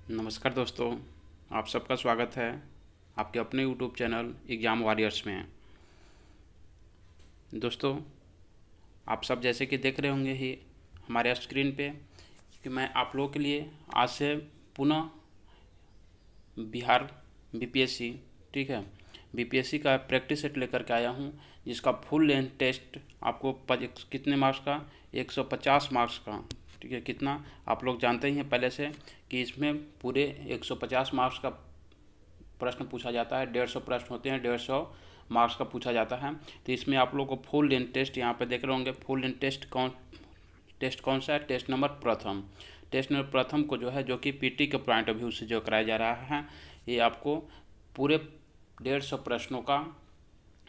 नमस्कार दोस्तों, आप सबका स्वागत है आपके अपने यूट्यूब चैनल एग्ज़ाम वॉरियर्स में। दोस्तों, आप सब जैसे कि देख रहे होंगे ही हमारे स्क्रीन पे कि मैं आप लोगों के लिए आज से पुनः बिहार बीपीएससी, ठीक है, बीपीएससी का प्रैक्टिस सेट लेकर के आया हूँ, जिसका फुल लेंथ टेस्ट आपको कितने मार्क्स का, 150 मार्क्स का, ठीक है। कितना आप लोग जानते ही हैं पहले से कि इसमें पूरे 150 मार्क्स का प्रश्न पूछा जाता है। 150 प्रश्न होते हैं, 150 मार्क्स का पूछा जाता है। तो इसमें आप लोग को फुल लेंथ टेस्ट यहाँ पे देख रहे होंगे। फुल लेंथ टेस्ट कौन सा है? टेस्ट नंबर प्रथम। टेस्ट नंबर प्रथम को जो है, जो कि पीटी के पॉइंट ऑफ व्यू से जो कराया जा रहा है, ये आपको पूरे 150 प्रश्नों का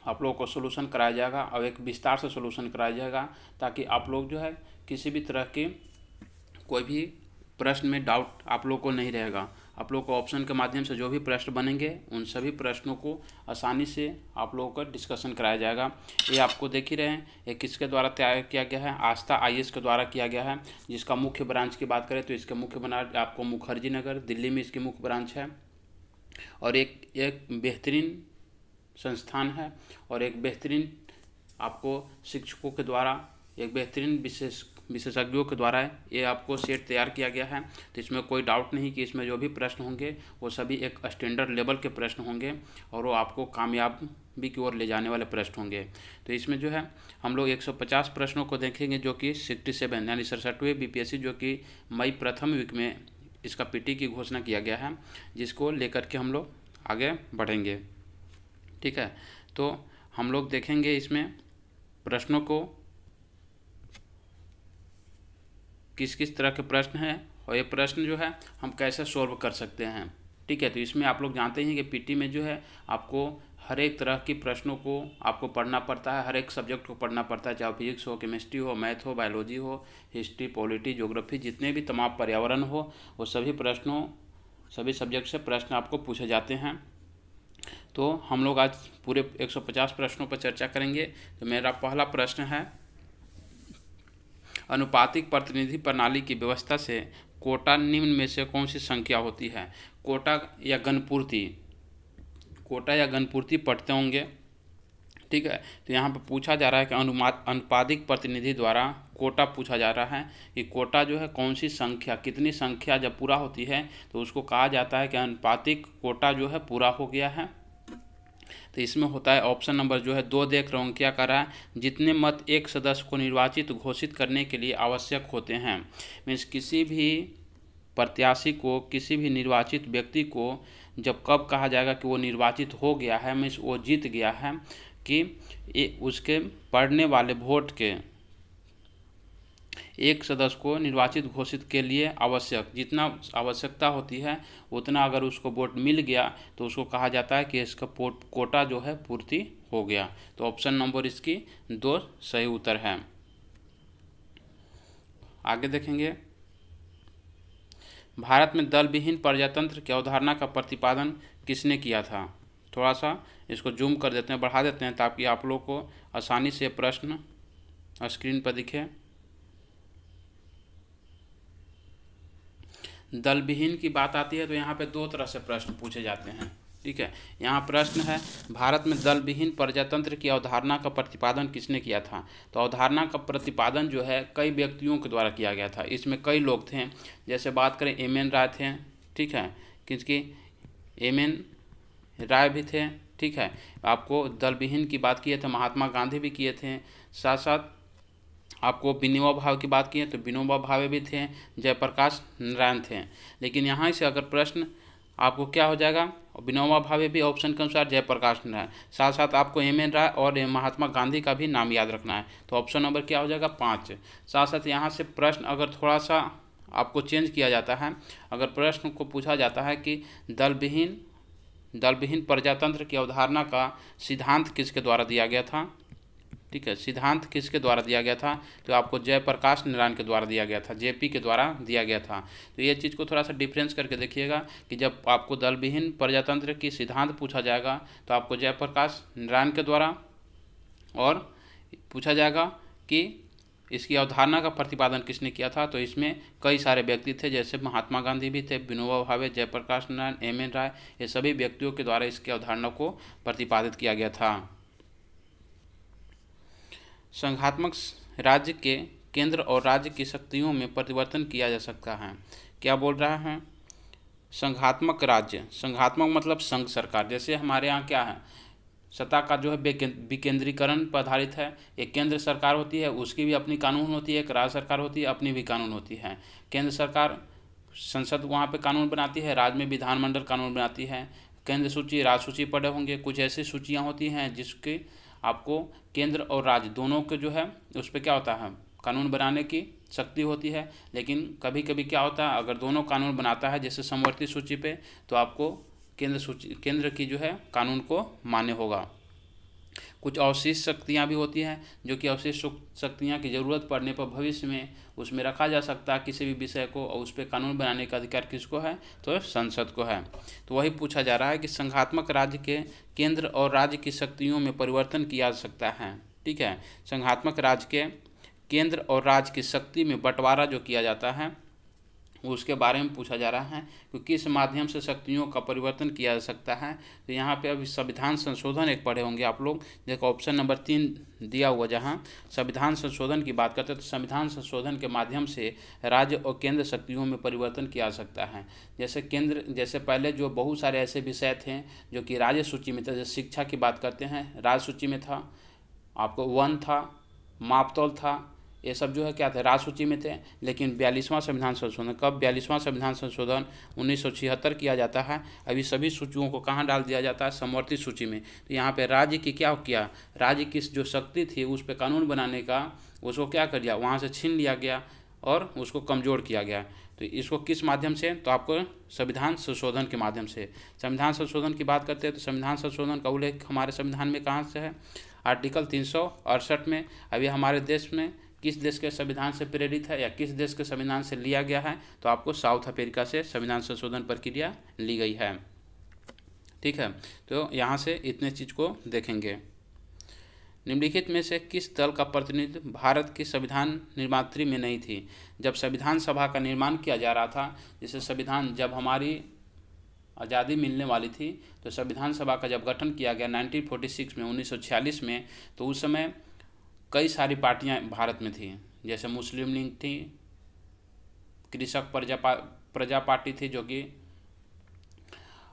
आप लोगों को सोल्यूशन कराया जाएगा और एक विस्तार से सोल्यूशन कराया जाएगा, ताकि आप लोग जो है किसी भी तरह की कोई भी प्रश्न में डाउट आप लोग को नहीं रहेगा। आप लोग को ऑप्शन के माध्यम से जो भी प्रश्न बनेंगे उन सभी प्रश्नों को आसानी से आप लोगों का डिस्कशन कराया जाएगा। ये आपको देख ही रहे हैं, ये किसके द्वारा तैयार किया गया है? आस्था आईएएस के द्वारा किया गया है। जिसका मुख्य ब्रांच की बात करें तो इसके मुख्य ब्रांच आपको मुखर्जी नगर दिल्ली में इसकी मुख्य ब्रांच है, और एक बेहतरीन संस्थान है, और एक बेहतरीन आपको शिक्षकों के द्वारा, एक बेहतरीन विशेषज्ञों के द्वारा ये आपको सेट तैयार किया गया है। तो इसमें कोई डाउट नहीं कि इसमें जो भी प्रश्न होंगे वो सभी एक स्टैंडर्ड लेवल के प्रश्न होंगे, और वो आपको कामयाबी की ओर ले जाने वाले प्रश्न होंगे। तो इसमें जो है हम लोग 150 प्रश्नों को देखेंगे, जो कि 67 यानी 67वें बीपीएससी, जो कि मई प्रथम वीक में इसका पीटी की घोषणा किया गया है, जिसको लेकर के हम लोग आगे बढ़ेंगे, ठीक है। तो हम लोग देखेंगे इसमें प्रश्नों को, किस किस तरह के प्रश्न हैं और ये प्रश्न जो है हम कैसे सॉल्व कर सकते हैं, ठीक है। तो इसमें आप लोग जानते हैं कि पीटी में जो है आपको हर एक तरह की प्रश्नों को आपको पढ़ना पड़ता है, हर एक सब्जेक्ट को पढ़ना पड़ता है, चाहे फिजिक्स हो, केमिस्ट्री हो, मैथ हो, बायोलॉजी हो, हिस्ट्री, पॉलिटी, ज्योग्राफी, जितने भी तमाम पर्यावरण हो, वो सभी प्रश्नों, सभी सब्जेक्ट से प्रश्न आपको पूछे जाते हैं। तो हम लोग आज पूरे 150 प्रश्नों पर चर्चा करेंगे। तो मेरा पहला प्रश्न है, अनुपातिक प्रतिनिधि प्रणाली की व्यवस्था से कोटा निम्न में से कौन सी संख्या होती है? कोटा या गणपूर्ति, कोटा या गणपूर्ति पढ़ते होंगे, ठीक है। तो यहाँ पर पूछा जा रहा है कि अनुपातिक प्रतिनिधि द्वारा कोटा पूछा जा रहा है कि कोटा जो है कौन सी संख्या, कितनी संख्या जब पूरा होती है तो उसको कहा जाता है कि अनुपातिक कोटा जो है पूरा हो गया है। तो इसमें होता है ऑप्शन नंबर जो है 2 देख रहा हूँ, क्या कर रहा है? जितने मत एक सदस्य को निर्वाचित घोषित करने के लिए आवश्यक होते हैं। मीन्स किसी भी प्रत्याशी को, किसी भी निर्वाचित व्यक्ति को जब कब कहा जाएगा कि वो निर्वाचित हो गया है, मीन्स वो जीत गया है, कि उसके पड़ने वाले वोट के एक सदस्य को निर्वाचित घोषित के लिए आवश्यक, जितना आवश्यकता होती है उतना अगर उसको वोट मिल गया तो उसको कहा जाता है कि इसका कोटा जो है पूर्ति हो गया। तो ऑप्शन नंबर इसकी 2 सही उत्तर है। आगे देखेंगे, भारत में दल विहीन प्रजातंत्र की अवधारणा का प्रतिपादन किसने किया था? थोड़ा सा इसको जूम कर देते हैं, बढ़ा देते हैं, ताकि आप लोग को आसानी से प्रश्न स्क्रीन पर दिखे। दल विहीन की बात आती है तो यहाँ पे 2 तरह से प्रश्न पूछे जाते हैं, ठीक है। यहाँ प्रश्न है, भारत में दल विहीन प्रजातंत्र की अवधारणा का प्रतिपादन किसने किया था? तो अवधारणा का प्रतिपादन जो है कई व्यक्तियों के द्वारा किया गया था। इसमें कई लोग थे, जैसे बात करें एम.एन. राय थे, ठीक है, क्योंकि एम.एन. राय भी थे, ठीक है। आपको दल विहीन की बात किए थे, महात्मा गांधी भी किए थे, साथ साथ आपको विनोबा भावे की बात की है तो विनोबा भावे भी थे, जयप्रकाश नारायण थे। लेकिन यहाँ से अगर प्रश्न आपको क्या हो जाएगा, विनोबा भावे भी ऑप्शन के अनुसार, जयप्रकाश नारायण, साथ साथ आपको एम.एन. राय और महात्मा गांधी का भी नाम याद रखना है। तो ऑप्शन नंबर क्या हो जाएगा? 5। साथ साथ यहाँ से प्रश्न अगर थोड़ा सा आपको चेंज किया जाता है, अगर प्रश्न को पूछा जाता है कि दल विहीन प्रजातंत्र की अवधारणा का सिद्धांत किसके द्वारा दिया गया था, ठीक है, सिद्धांत किसके द्वारा दिया गया था? तो आपको जयप्रकाश नारायण के द्वारा दिया गया था, जेपी के द्वारा दिया गया था। तो ये चीज़ को थोड़ा सा डिफरेंस करके देखिएगा कि जब आपको दल विहीन प्रजातंत्र की सिद्धांत पूछा जाएगा तो आपको जयप्रकाश नारायण के द्वारा, और पूछा जाएगा कि इसकी अवधारणा का प्रतिपादन किसने किया था? तो इसमें कई सारे व्यक्ति थे, जैसे महात्मा गांधी भी थे, विनोबा भावे, जयप्रकाश नारायण, एम.एन. राय, ये सभी व्यक्तियों के द्वारा इसकी अवधारणा को प्रतिपादित किया गया था। संघात्मक राज्य के केंद्र और राज्य की शक्तियों में परिवर्तन किया जा सकता है। क्या बोल रहा है? संघात्मक राज्य, संघात्मक मतलब संघ सरकार। जैसे हमारे यहाँ क्या है, सत्ता का जो है विकेंद्रीकरण पर आधारित है। एक केंद्र सरकार होती है, उसकी भी अपनी कानून होती है, एक राज्य सरकार होती है, अपनी भी कानून होती है। केंद्र सरकार संसद वहाँ पे कानून बनाती है, राज्य में विधानमंडल कानून बनाती है। केंद्र सूची, राज्य सूची पढ़े होंगे, कुछ ऐसी सूचियाँ होती हैं जिसके आपको केंद्र और राज्य दोनों के जो है उस पर क्या होता है, कानून बनाने की शक्ति होती है। लेकिन कभी कभी क्या होता है, अगर दोनों कानून बनाता है जैसे समवर्ती सूची पे, तो आपको केंद्र की जो है कानून को मान्य होगा। कुछ अवशिष्ट शक्तियाँ भी होती हैं, जो कि अवशिष्ट शक्तियाँ की ज़रूरत पड़ने पर भविष्य में उसमें रखा जा सकता है किसी भी विषय को, और उस पर कानून बनाने का अधिकार किसको है? तो संसद को है। तो वही पूछा जा रहा है कि संघात्मक राज्य के केंद्र और राज्य की शक्तियों में परिवर्तन किया जा सकता है। ठीक है, संघात्मक राज्य के केंद्र और राज्य की शक्ति में बंटवारा जो किया जाता है उसके बारे में पूछा जा रहा है कि किस माध्यम से शक्तियों का परिवर्तन किया जा सकता है। तो यहाँ पे अभी संविधान संशोधन एक पढ़े होंगे आप लोग। देखो ऑप्शन नंबर 3 दिया हुआ, जहाँ संविधान संशोधन की बात करते हैं, तो संविधान संशोधन के माध्यम से राज्य और केंद्र शक्तियों में परिवर्तन किया जा सकता है। जैसे पहले जो बहुत सारे ऐसे विषय थे जो कि राज्य सूची में थे, जैसे शिक्षा की बात करते हैं, राज्य सूची में था, आपको वन था, मापतौल था, ये सब जो है क्या थे, राज्य सूची में थे। लेकिन 42वां संविधान संशोधन, कब 42वां संविधान संशोधन 1976 किया जाता है। अभी सभी सूचियों को कहाँ डाल दिया जाता है? समवर्ती सूची में। तो यहाँ पे राज्य की क्या किया, राज्य की जो शक्ति थी उस पर कानून बनाने का, उसको क्या कर दिया, वहाँ से छीन लिया गया और उसको कमज़ोर किया गया। तो इसको किस माध्यम से? तो आपको संविधान संशोधन के माध्यम से। संविधान संशोधन की बात करते हैं तो संविधान संशोधन का उल्लेख हमारे संविधान में कहाँ से है? आर्टिकल 368 में। अभी हमारे देश में किस देश के संविधान से प्रेरित है या किस देश के संविधान से लिया गया है? तो आपको साउथ अफ्रीका से संविधान संशोधन प्रक्रिया ली गई है। ठीक है, तो यहाँ से इतने चीज़ को देखेंगे। निम्नलिखित में से किस दल का प्रतिनिधित्व भारत की संविधान निर्मात्री में नहीं थी? जब संविधान सभा का निर्माण किया जा रहा था, जैसे संविधान जब हमारी आज़ादी मिलने वाली थी, तो संविधान सभा का जब गठन किया गया 1946 में, 1946 में, तो उस समय कई सारी पार्टियां भारत में थी। जैसे मुस्लिम लीग थी, कृषक प्रजा पार्टी थी जो कि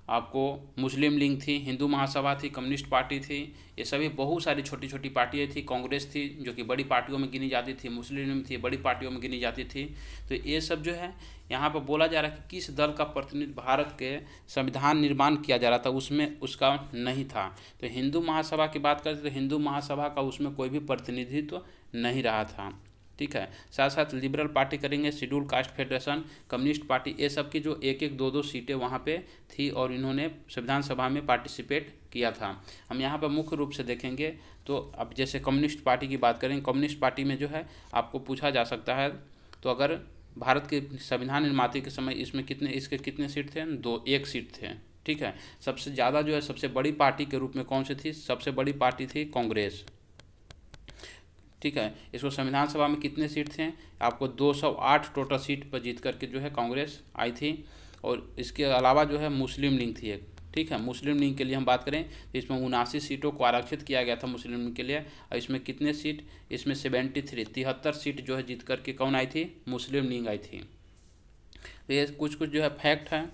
आपको मुस्लिम लीग थी, हिंदू महासभा थी, कम्युनिस्ट पार्टी थी, ये सभी बहुत सारी छोटी छोटी पार्टियाँ थी। कांग्रेस थी जो कि बड़ी पार्टियों में गिनी जाती थी, मुस्लिम लीग थी बड़ी पार्टियों में गिनी जाती थी। तो ये सब जो है यहाँ पर बोला जा रहा है कि किस दल का प्रतिनिधित्व भारत के संविधान निर्माण किया जा रहा था उसमें उसका नहीं था। तो हिंदू महासभा की बात करते तो हिंदू महासभा का उसमें कोई भी प्रतिनिधित्व नहीं रहा था। ठीक है, साथ साथ लिबरल पार्टी करेंगे, schedule caste federation, communist party, ये सब की जो एक एक दो सीटें वहाँ पे थी और इन्होंने संविधान सभा में पार्टिसिपेट किया था। हम यहाँ पर मुख्य रूप से देखेंगे तो अब जैसे कम्युनिस्ट पार्टी की बात करें, कम्युनिस्ट पार्टी में जो है आपको पूछा जा सकता है, तो अगर भारत के संविधान निर्माता के समय इसमें इसके कितने सीट थे? एक सीट थे। ठीक है, सबसे ज़्यादा जो है सबसे बड़ी पार्टी के रूप में कौन सी थी? सबसे बड़ी पार्टी थी कांग्रेस। ठीक है, इसको संविधान सभा में कितने सीट थे? आपको 208 टोटल सीट पर जीत करके जो है कांग्रेस आई थी। और इसके अलावा जो है मुस्लिम लीग थी एक। ठीक है, मुस्लिम लीग के लिए हम बात करें तो इसमें 79 सीटों को आरक्षित किया गया था मुस्लिम लीग के लिए। और इसमें कितने सीट? इसमें 73 सीट जो है जीत करके कौन आई थी? मुस्लिम लीग आई थी। तो ये कुछ जो है फैक्ट है।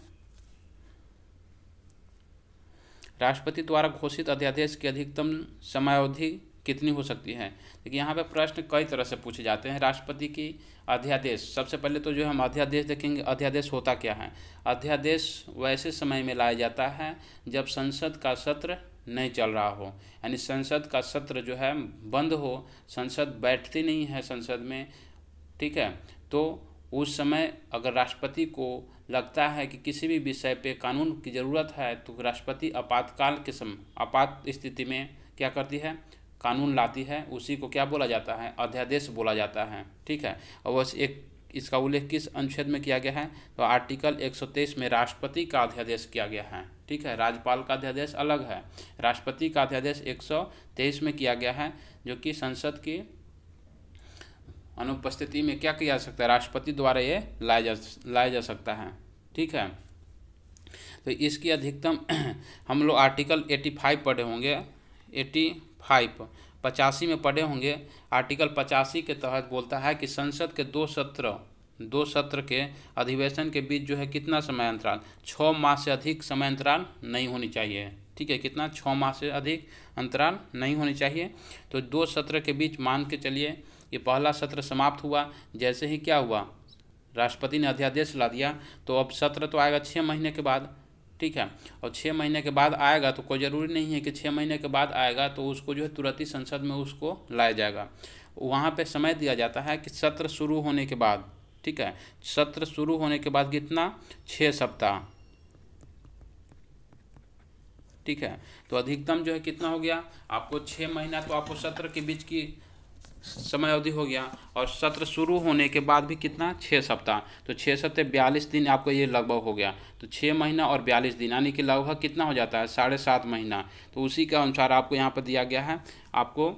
राष्ट्रपति द्वारा घोषित अध्यादेश की अधिकतम समयावधि कितनी हो सकती है? देखिए यहाँ पे प्रश्न कई तरह से पूछे जाते हैं। राष्ट्रपति की अध्यादेश, सबसे पहले तो जो हम अध्यादेश देखेंगे, अध्यादेश होता क्या है? अध्यादेश वैसे समय में लाया जाता है जब संसद का सत्र नहीं चल रहा हो, यानी संसद का सत्र जो है बंद हो, संसद बैठती नहीं है संसद में। ठीक है, तो उस समय अगर राष्ट्रपति को लगता है कि किसी भी विषय पे कानून की ज़रूरत है, तो राष्ट्रपति आपातकाल के समय, आपात स्थिति में क्या करती है? कानून लाती है। उसी को क्या बोला जाता है? अध्यादेश बोला जाता है। ठीक है, और बस एक इसका उल्लेख किस अनुच्छेद में किया गया है? तो आर्टिकल 123 में राष्ट्रपति का अध्यादेश किया गया है। ठीक है, राज्यपाल का अध्यादेश अलग है, राष्ट्रपति का अध्यादेश 123 में किया गया है, जो कि संसद की अनुपस्थिति में क्या किया जा सकता है, राष्ट्रपति द्वारा ये लाया जा सकता है। ठीक है, तो इसकी अधिकतम हम लोग आर्टिकल 85 पढ़े होंगे, 85 में पढ़े होंगे। आर्टिकल 85 के तहत बोलता है कि संसद के दो सत्र के अधिवेशन के बीच जो है कितना समय अंतराल, 6 माह से अधिक समय अंतराल नहीं होनी चाहिए। ठीक है, कितना, 6 माह से अधिक अंतराल नहीं होनी चाहिए। तो 2 सत्र के बीच मान के चलिए ये पहला सत्र समाप्त हुआ, जैसे ही क्या हुआ, राष्ट्रपति ने अध्यादेश ला दिया, तो अब सत्र तो आएगा 6 महीने के बाद। ठीक है, और 6 महीने के बाद आएगा तो कोई ज़रूरी नहीं है कि 6 महीने के बाद आएगा तो उसको जो है तुरंत ही संसद में उसको लाया जाएगा। वहाँ पे समय दिया जाता है कि सत्र शुरू होने के बाद, ठीक है, सत्र शुरू होने के बाद कितना, 6 सप्ताह। ठीक है, तो अधिकतम जो है कितना हो गया आपको, 6 महीना तो आपको सत्र के बीच की समय अवधि हो गया, और सत्र शुरू होने के बाद भी कितना, 6 सप्ताह। तो 6 सप्ताह 42 दिन आपको ये लगभग हो गया। तो 6 महीना और 42 दिन यानी कि लगभग कितना हो जाता है, 7.5 महीना। तो उसी के अनुसार आपको यहाँ पर दिया गया है, आपको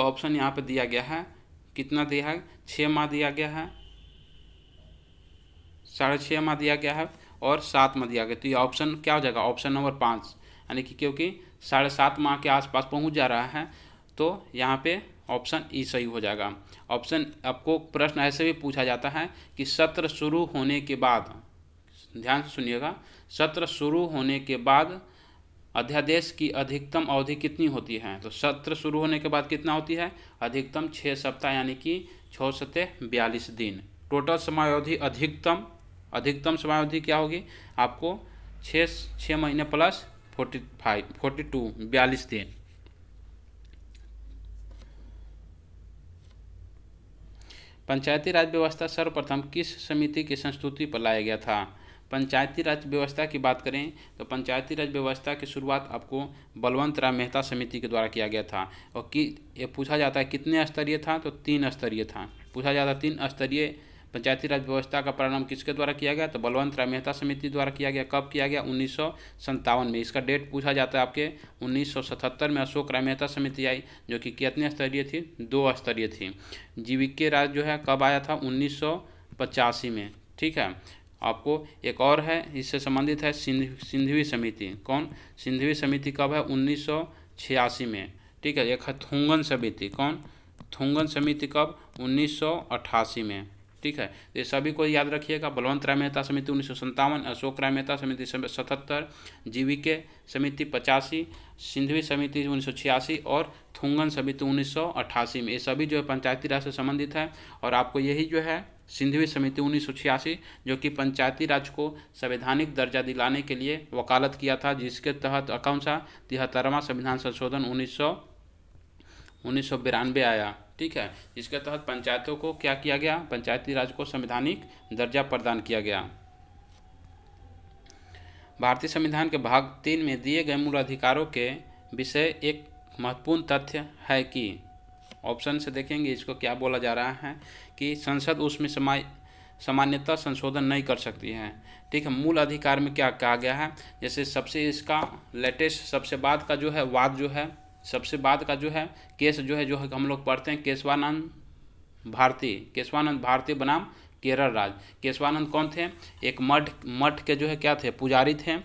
ऑप्शन यहाँ पर दिया गया है, कितना दिया है, 6 माह दिया गया है, 6.5 माह दिया गया है और 7 माह दिया गया। तो ये ऑप्शन क्या हो जाएगा, ऑप्शन नंबर 5, यानी कि क्योंकि 7.5 माह के आसपास पहुँच जा रहा है तो यहाँ पे ऑप्शन ई सही हो जाएगा। ऑप्शन, आपको प्रश्न ऐसे भी पूछा जाता है कि सत्र शुरू होने के बाद, ध्यान से सुनिएगा, सत्र शुरू होने के बाद अध्यादेश की अधिकतम अवधि कितनी होती है। तो सत्र शुरू होने के बाद कितना होती है, अधिकतम 6 सप्ताह यानी कि 6 सत्ते 42 दिन। टोटल समयावधि अधिकतम समयावधि क्या होगी आपको, 6 महीने प्लस 42 दिन। पंचायती राज व्यवस्था सर्वप्रथम किस समिति की संस्तुति पर लाया गया था। पंचायती राज व्यवस्था की बात करें तो पंचायती राज व्यवस्था की शुरुआत आपको बलवंत राय मेहता समिति के द्वारा किया गया था। और कि ये पूछा जाता है कितने स्तरीय था, तो 3 स्तरीय था। पूछा जाता है 3 स्तरीय पंचायती राज व्यवस्था का प्रारंभ किसके द्वारा किया गया, तो बलवंत राय मेहता समिति द्वारा किया गया। कब किया गया, 1957 में। इसका डेट पूछा जाता है आपके 1977 में अशोक राय मेहता समिति आई, जो कि कितने स्तरीय थी, 2 स्तरीय थी। जीवीके राज जो है कब आया था, 1985 में। ठीक है, आपको एक और है इससे संबंधित है, सिंधवी समिति। कौन, सिंधवी समिति कब है, 1986 में। ठीक है, एक है थुंगन समिति। कौन, थुंगन समिति कब, 1988 में। ठीक है, ये सभी को याद रखिएगा। बलवंत राय मेहता समिति 1957, अशोक राय मेहता समिति 77, जीवीके समिति 85, सिंधवी समिति 1986 और थुंगन समिति 1988 में। ये सभी जो है पंचायती राज से संबंधित है। और आपको यही जो है सिंधवी समिति 1986 जो कि पंचायती राज को संवैधानिक दर्जा दिलाने के लिए वकालत किया था, जिसके तहत कौन सा 73वां संविधान संशोधन 1992 आया। ठीक है, जिसके तहत पंचायतों को क्या किया गया, पंचायती राज को संवैधानिक दर्जा प्रदान किया गया। भारतीय संविधान के भाग 3 में दिए गए मूल अधिकारों के विषय एक महत्वपूर्ण तथ्य है कि, ऑप्शन से देखेंगे इसको क्या बोला जा रहा है कि संसद उसमें सामान्यतः संशोधन नहीं कर सकती है। ठीक है, मूल अधिकार में क्या कहा गया है, जैसे सबसे इसका लेटेस्ट सबसे बाद का जो है वाद जो है, सबसे बाद का जो है केस जो है हम लोग पढ़ते हैं केशवानंद भारती बनाम केरल राज। केशवानंद कौन थे, एक मठ के जो है क्या थे, पुजारी थे।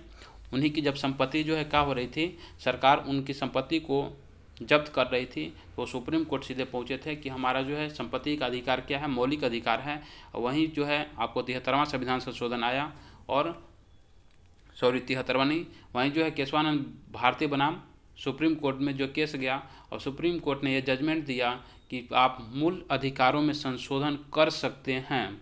उन्हीं की जब संपत्ति जो है क्या हो रही थी, सरकार उनकी संपत्ति को जब्त कर रही थी, तो सुप्रीम कोर्ट सीधे पहुंचे थे कि हमारा जो है संपत्ति का अधिकार क्या है, मौलिक अधिकार है। वहीं जो है आपको 73वां संविधान संशोधन आया, और 73वां नहीं, वहीं जो है केशवानंद भारती बनाम सुप्रीम कोर्ट में जो केस गया, और सुप्रीम कोर्ट ने ये जजमेंट दिया कि आप मूल अधिकारों में संशोधन कर सकते हैं।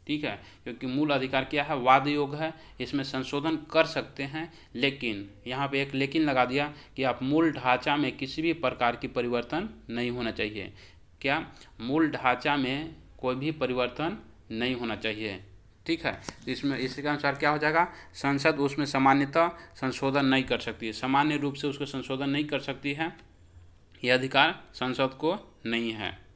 ठीक है, क्योंकि मूल अधिकार क्या है, वाद योग है, इसमें संशोधन कर सकते हैं, लेकिन यहाँ पे एक लेकिन लगा दिया कि आप मूल ढांचा में किसी भी प्रकार की परिवर्तन नहीं होना चाहिए। क्या, मूल ढांचा में कोई भी परिवर्तन नहीं होना चाहिए। ठीक है, इसमें इसके अनुसार क्या हो जाएगा, संसद उसमें सामान्यतः संशोधन नहीं कर सकती है, सामान्य रूप से उसको संशोधन नहीं कर सकती है, यह अधिकार संसद को नहीं है।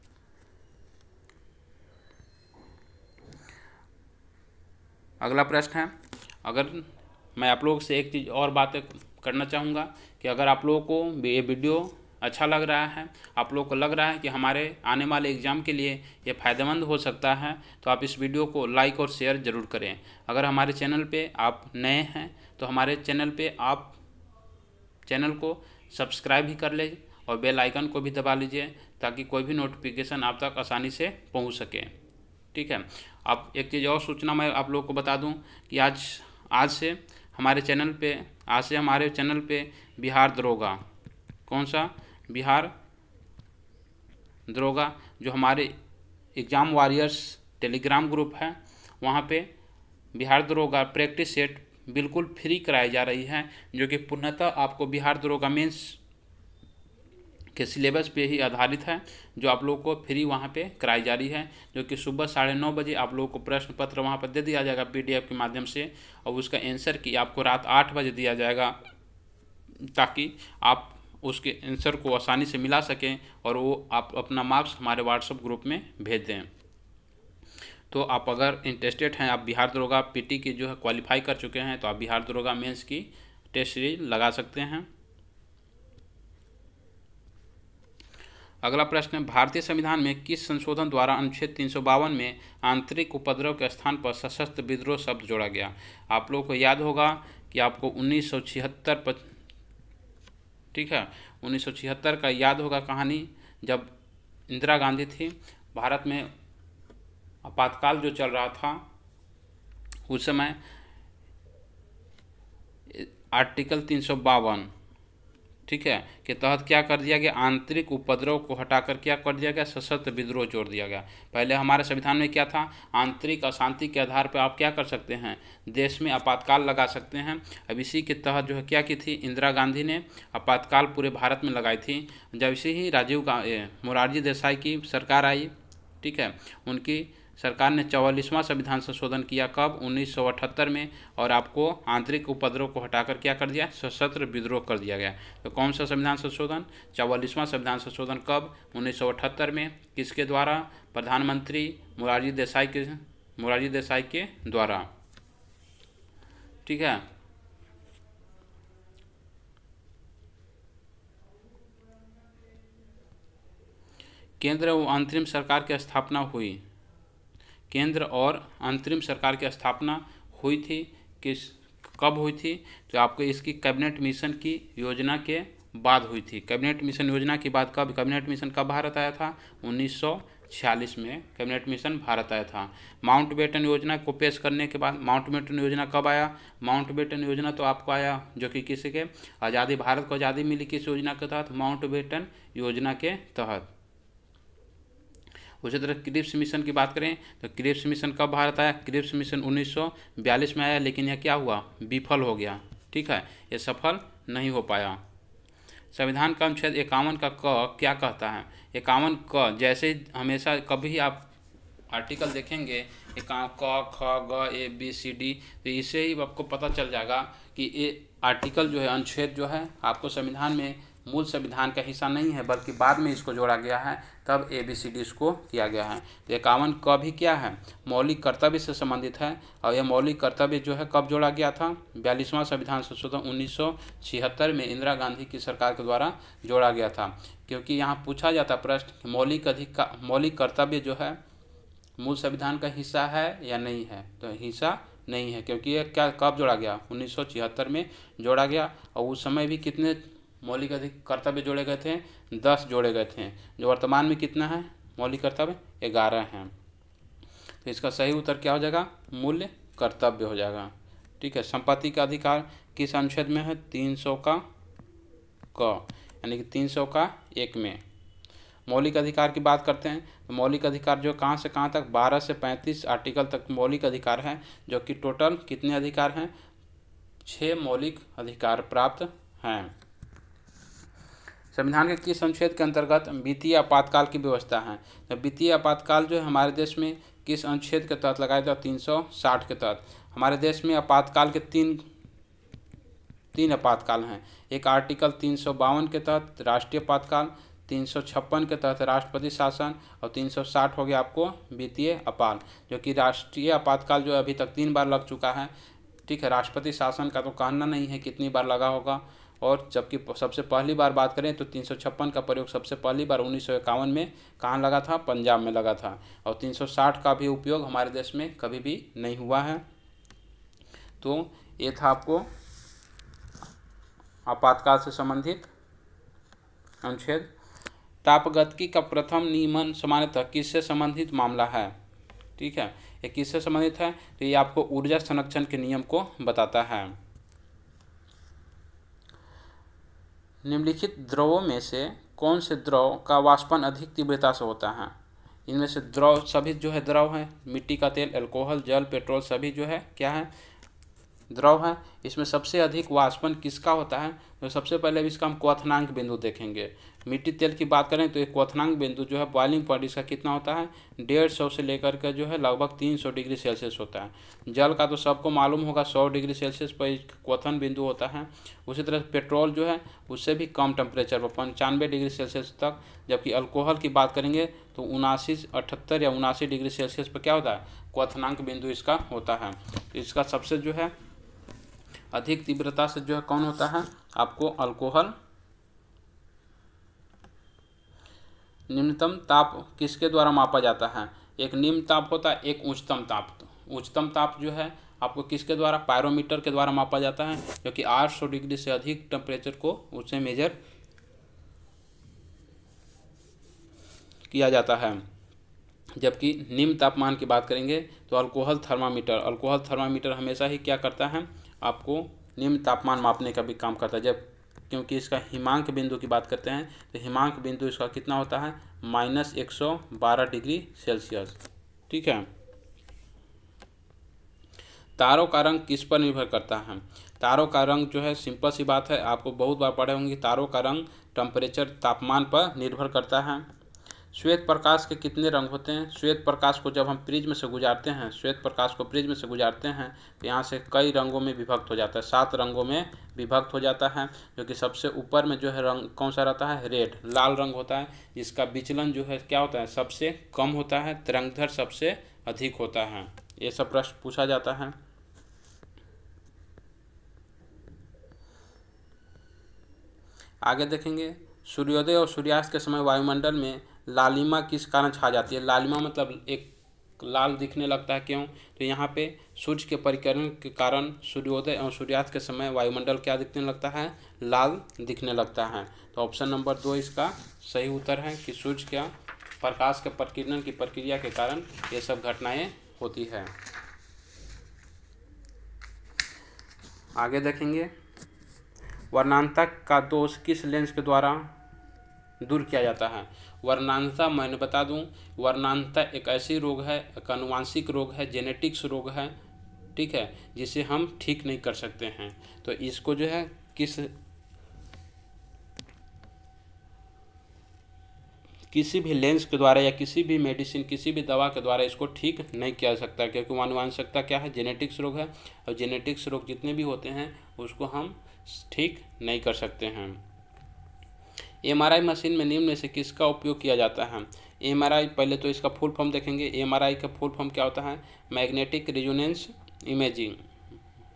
अगला प्रश्न है, अगर मैं आप लोगों से एक चीज़ और बातें करना चाहूँगा कि अगर आप लोगों को ये वीडियो अच्छा लग रहा है, आप लोग को लग रहा है कि हमारे आने वाले एग्ज़ाम के लिए ये फ़ायदेमंद हो सकता है, तो आप इस वीडियो को लाइक और शेयर ज़रूर करें। अगर हमारे चैनल पे आप नए हैं तो हमारे चैनल पे आप चैनल को सब्सक्राइब भी कर लें और बेल आइकन को भी दबा लीजिए, ताकि कोई भी नोटिफिकेशन आप तक आसानी से पहुंच सके। ठीक है। अब एक चीज़ और सूचना मैं आप लोग को बता दूं कि आज से हमारे चैनल पे बिहार दरोगा, कौन सा, बिहार दरोगा, जो हमारे एग्ज़ाम वॉरियर्स टेलीग्राम ग्रुप है, वहाँ पे बिहार दरोगा प्रैक्टिस सेट बिल्कुल फ्री कराई जा रही है, जो कि पूर्णतः आपको बिहार दरोगा मेंस के सिलेबस पे ही आधारित है, जो आप लोगों को फ्री वहाँ पे कराई जा रही है, जो कि सुबह 9:30 बजे आप लोगों को प्रश्न पत्र वहाँ पर दे दिया जाएगा PDF के माध्यम से, और उसका आंसर की आपको रात 8 बजे दिया जाएगा, ताकि आप उसके आंसर को आसानी से मिला सकें और वो आप अपना मार्क्स हमारे व्हाट्सएप ग्रुप में भेज दें। तो आप अगर इंटरेस्टेड हैं, आप बिहार दरोगा PT की जो है क्वालिफाई कर चुके हैं, तो आप बिहार दरोगा मेंस की टेस्ट सीरीज लगा सकते हैं। अगला प्रश्न है, भारतीय संविधान में किस संशोधन द्वारा अनुच्छेद 352 में आंतरिक उपद्रव के स्थान पर सशस्त्र विद्रोह शब्द जोड़ा गया? आप लोगों को याद होगा कि आपको 1976 ठीक है, 1976 का याद होगा कहानी, जब इंदिरा गांधी थी, भारत में आपातकाल जो चल रहा था, उस समय आर्टिकल 352 ठीक है के तहत क्या कर दिया गया, आंतरिक उपद्रव को हटाकर क्या कर दिया गया, सशस्त्र विद्रोह जोड़ दिया गया। पहले हमारे संविधान में क्या था, आंतरिक अशांति के आधार पर आप क्या कर सकते हैं, देश में आपातकाल लगा सकते हैं। अब इसी के तहत जो है क्या की थी, इंदिरा गांधी ने आपातकाल पूरे भारत में लगाई थी। जब इसे ही मोरारजी देसाई की सरकार आई, ठीक है, उनकी सरकार ने 44वां संविधान संशोधन किया, कब, 1978 में, और आपको आंतरिक उपद्रव को हटाकर क्या कर दिया, सशस्त्र विद्रोह कर दिया गया। तो कौन सा संविधान संशोधन, 44वां संविधान संशोधन, कब, 1978 में, किसके द्वारा, प्रधानमंत्री मोरारजी देसाई के द्वारा। ठीक है। केंद्र और अंतरिम सरकार की स्थापना हुई, केंद्र और अंतरिम सरकार की स्थापना हुई थी, कब हुई थी, तो आपको इसकी कैबिनेट मिशन की योजना के बाद हुई थी। कैबिनेट मिशन योजना के बाद कब, कैबिनेट मिशन कब भारत आया था, 1946 में कैबिनेट मिशन भारत आया था। माउंटबेटन योजना को पेश करने के बाद, माउंटबेटन योजना कब आया, माउंटबेटन योजना तो आपको आया जो कि किसी के आज़ादी, भारत को आज़ादी मिली किस योजना के तहत, माउंटबेटन योजना के तहत। उसी तरह क्रिप्स मिशन की बात करें तो क्रिप्स मिशन कब भारत आया, क्रिप्स मिशन 1942 में आया, लेकिन यह क्या हुआ, विफल हो गया। ठीक है, ये सफल नहीं हो पाया। संविधान का अनुच्छेद 51 का क क्या कहता है, 51 क, जैसे हमेशा कभी आप आर्टिकल देखेंगे क ख ग ए बी सी डी, तो इससे ही आपको पता चल जाएगा कि ये आर्टिकल जो है, अनुच्छेद जो है, आपको संविधान में मूल संविधान का हिस्सा नहीं है, बल्कि बाद में इसको जोड़ा गया है, तब ABCD इसको किया गया है। तो 51 क भी क्या है, मौलिक कर्तव्य से संबंधित है, और यह मौलिक कर्तव्य जो है कब जोड़ा गया था, 42वां संविधान संशोधन 1976 में इंदिरा गांधी की सरकार के द्वारा जोड़ा गया था। क्योंकि यहाँ पूछा जाता प्रश्न, मौलिक कर्तव्य जो है मूल संविधान का हिस्सा है या नहीं है, तो हिस्सा नहीं है, क्योंकि यह क्या कब जोड़ा गया, 1976 में जोड़ा गया। और उस समय भी कितने मौलिक कर्तव्य जोड़े गए थे, 10 जोड़े गए थे, जो वर्तमान में कितना है, मौलिक कर्तव्य 11 हैं। तो इसका सही उत्तर क्या हो जाएगा, मूल्य कर्तव्य हो जाएगा। ठीक है। संपत्ति का अधिकार किस अनुच्छेद में है, 300 का क, यानी कि 300 का 1 में। मौलिक अधिकार की बात करते हैं तो मौलिक अधिकार जो कहाँ से कहाँ तक, 12 से 35 आर्टिकल तक मौलिक अधिकार है, जो कि टोटल कितने अधिकार हैं, 6 मौलिक अधिकार प्राप्त हैं। संविधान के किस अनुच्छेद के अंतर्गत वित्तीय आपातकाल की व्यवस्था है, तो वित्तीय आपातकाल जो है हमारे देश में किस अनुच्छेद के तहत लगाया जाता, 360 के तहत। हमारे देश में आपातकाल के तीन आपातकाल हैं, एक आर्टिकल 352 के तहत राष्ट्रीय आपातकाल, 356 के तहत राष्ट्रपति शासन, और 360 हो गया आपको वित्तीय आपात, जो कि राष्ट्रीय आपातकाल जो अभी तक 3 बार लग चुका है। ठीक है, राष्ट्रपति शासन का तो कहना नहीं है कितनी बार लगा होगा, और जबकि सबसे पहली बार बात करें तो 356 का प्रयोग सबसे पहली बार 1951 में कहाँ लगा था? पंजाब में लगा था। और 360 का भी उपयोग हमारे देश में कभी भी नहीं हुआ है। तो ये था आपको आपातकाल से संबंधित अनुच्छेद। तापगतिकी का प्रथम नियमन सामान्यतः किससे संबंधित मामला है? ठीक है, ये किससे संबंधित है? तो ये आपको ऊर्जा संरक्षण के नियम को बताता है। निम्नलिखित द्रवों में से कौन से द्रव का वाष्पन अधिक तीव्रता से होता है? इनमें से द्रव सभी जो है द्रव है, मिट्टी का तेल, अल्कोहल, जल, पेट्रोल सभी जो है क्या है? द्रव है। इसमें सबसे अधिक वाष्पन किसका होता है? तो सबसे पहले इसका हम क्वथनांक बिंदु देखेंगे। मिट्टी तेल की बात करें तो एक क्वथनांक बिंदु जो है बॉइलिंग पॉइंट इसका कितना होता है? 150 से लेकर के जो है लगभग 300 डिग्री सेल्सियस होता है। जल का तो सबको मालूम होगा 100 डिग्री सेल्सियस पर क्वथन बिंदु होता है। उसी तरह पेट्रोल जो है उससे भी कम टेम्परेचर पर 95 डिग्री सेल्सियस तक। जबकि अल्कोहल की बात करेंगे तो 78 या 79 डिग्री सेल्सियस पर क्या होता है? क्वथनांक बिंदु इसका होता है। तो इसका सबसे जो है अधिक तीव्रता से जो है कौन होता है? आपको अल्कोहल। निम्नतम ताप किसके द्वारा मापा जाता है? एक निम्न ताप होता है, एक उच्चतम ताप। उच्चतम ताप जो है आपको किसके द्वारा? पायरोमीटर के द्वारा मापा जाता है, क्योंकि 800 डिग्री से अधिक टेम्परेचर को उससे मेजर किया जाता है। जबकि निम्न तापमान की बात करेंगे तो अल्कोहल थर्मामीटर हमेशा ही क्या करता है? आपको निम्न तापमान मापने का भी काम करता है। जब क्योंकि इसका हिमांक बिंदु की बात करते हैं तो हिमांक बिंदु इसका कितना होता है? -112 डिग्री सेल्सियस। ठीक है। तारों का रंग किस पर निर्भर करता है? तारों का रंग जो है सिंपल सी बात है, आपको बहुत बार पढ़े होंगे। तारों का रंग टेम्परेचर, तापमान पर निर्भर करता है। श्वेत प्रकाश के कितने रंग होते हैं? श्वेत प्रकाश को जब हम प्रिज्म से गुजारते हैं, तो यहाँ से कई रंगों में विभक्त हो जाता है, 7 रंगों में विभक्त हो जाता है। जो कि सबसे ऊपर में जो है रंग कौन सा रहता है? रेड, लाल रंग होता है। जिसका विचलन जो है क्या होता है? सबसे कम होता है, तरंगदैर्घ्य सबसे अधिक होता है। ये सब प्रश्न पूछा जाता है। आगे देखेंगे, सूर्योदय और सूर्यास्त के समय वायुमंडल में लालिमा किस कारण छा जाती है? लालिमा मतलब एक लाल दिखने लगता है, क्यों? तो यहाँ पे सूर्य के परिकरण के कारण सूर्योदय और सूर्यास्त के समय वायुमंडल क्या दिखने लगता है? लाल दिखने लगता है। तो ऑप्शन नंबर 2 इसका सही उत्तर है कि सूर्य का प्रकाश के प्रकीर्णन की प्रक्रिया के कारण ये सब घटनाएं होती है। आगे देखेंगे, वर्णांतता का दोष किस लेंस के द्वारा दूर किया जाता है? वर्णांतता मैंने बता दूं, वर्णांतता एक ऐसी रोग है, एक आनुवांशिक रोग है, जेनेटिक्स रोग है। ठीक है, जिसे हम ठीक नहीं कर सकते हैं। तो इसको जो है किसी भी लेंस के द्वारा या किसी भी मेडिसिन, किसी भी दवा के द्वारा इसको ठीक नहीं किया जा सकता, क्योंकि आनुवांशिकता क्या है? जेनेटिक्स रोग है। और जेनेटिक्स रोग जितने भी होते हैं उसको हम ठीक नहीं कर सकते हैं। एमआरआई मशीन में निम्न में से किसका उपयोग किया जाता है? एमआरआई, पहले तो इसका फुल फॉर्म देखेंगे। एमआरआई का फुल फॉर्म क्या होता है? Magnetic resonance imaging.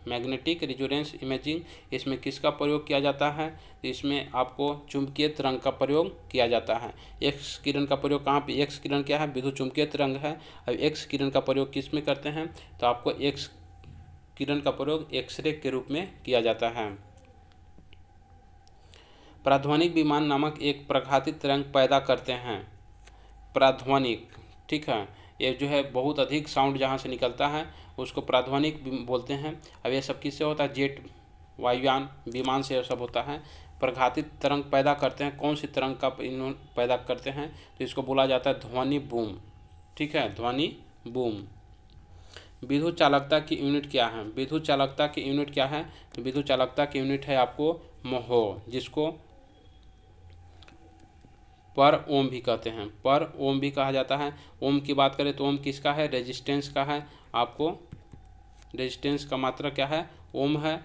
Magnetic resonance imaging, इसमें किसका प्रयोग किया जाता है? इसमें आपको चुंबकीय तरंग का प्रयोग किया जाता है। एक्स किरण का प्रयोग कहाँ पे? एक्स किरण क्या है? विद्युत चुंबकीय तरंग है। अब एक्स किरण का प्रयोग किस में करते हैं? तो आपको एक्स किरण का प्रयोग एक्सरे के रूप में किया जाता है। प्राध्वनिक विमान नामक एक प्रघातित तरंग पैदा करते हैं। प्राध्वनिक, ठीक है, ये जो है बहुत अधिक साउंड जहाँ से निकलता है उसको प्राध्वनिक बोलते हैं। अब ये सब किससे होता है? जेट, वायुयान, विमान से ये सब होता है। प्रघातित तरंग पैदा करते हैं। कौन सी तरंग का पैदा करते हैं? तो इसको बोला जाता है ध्वनि बूम। ठीक है, ध्वनि बूम। विद्युत चालकता की यूनिट क्या है? विद्युत चालकता की यूनिट क्या है? तो विद्युत चालकता की यूनिट है आपको म्हो, जिसको पर ओम भी कहते हैं। पर ओम भी कहा जाता है। ओम की बात करें तो ओम किसका है? रेजिस्टेंस का है। आपको रेजिस्टेंस का मात्रा क्या है? ओम है।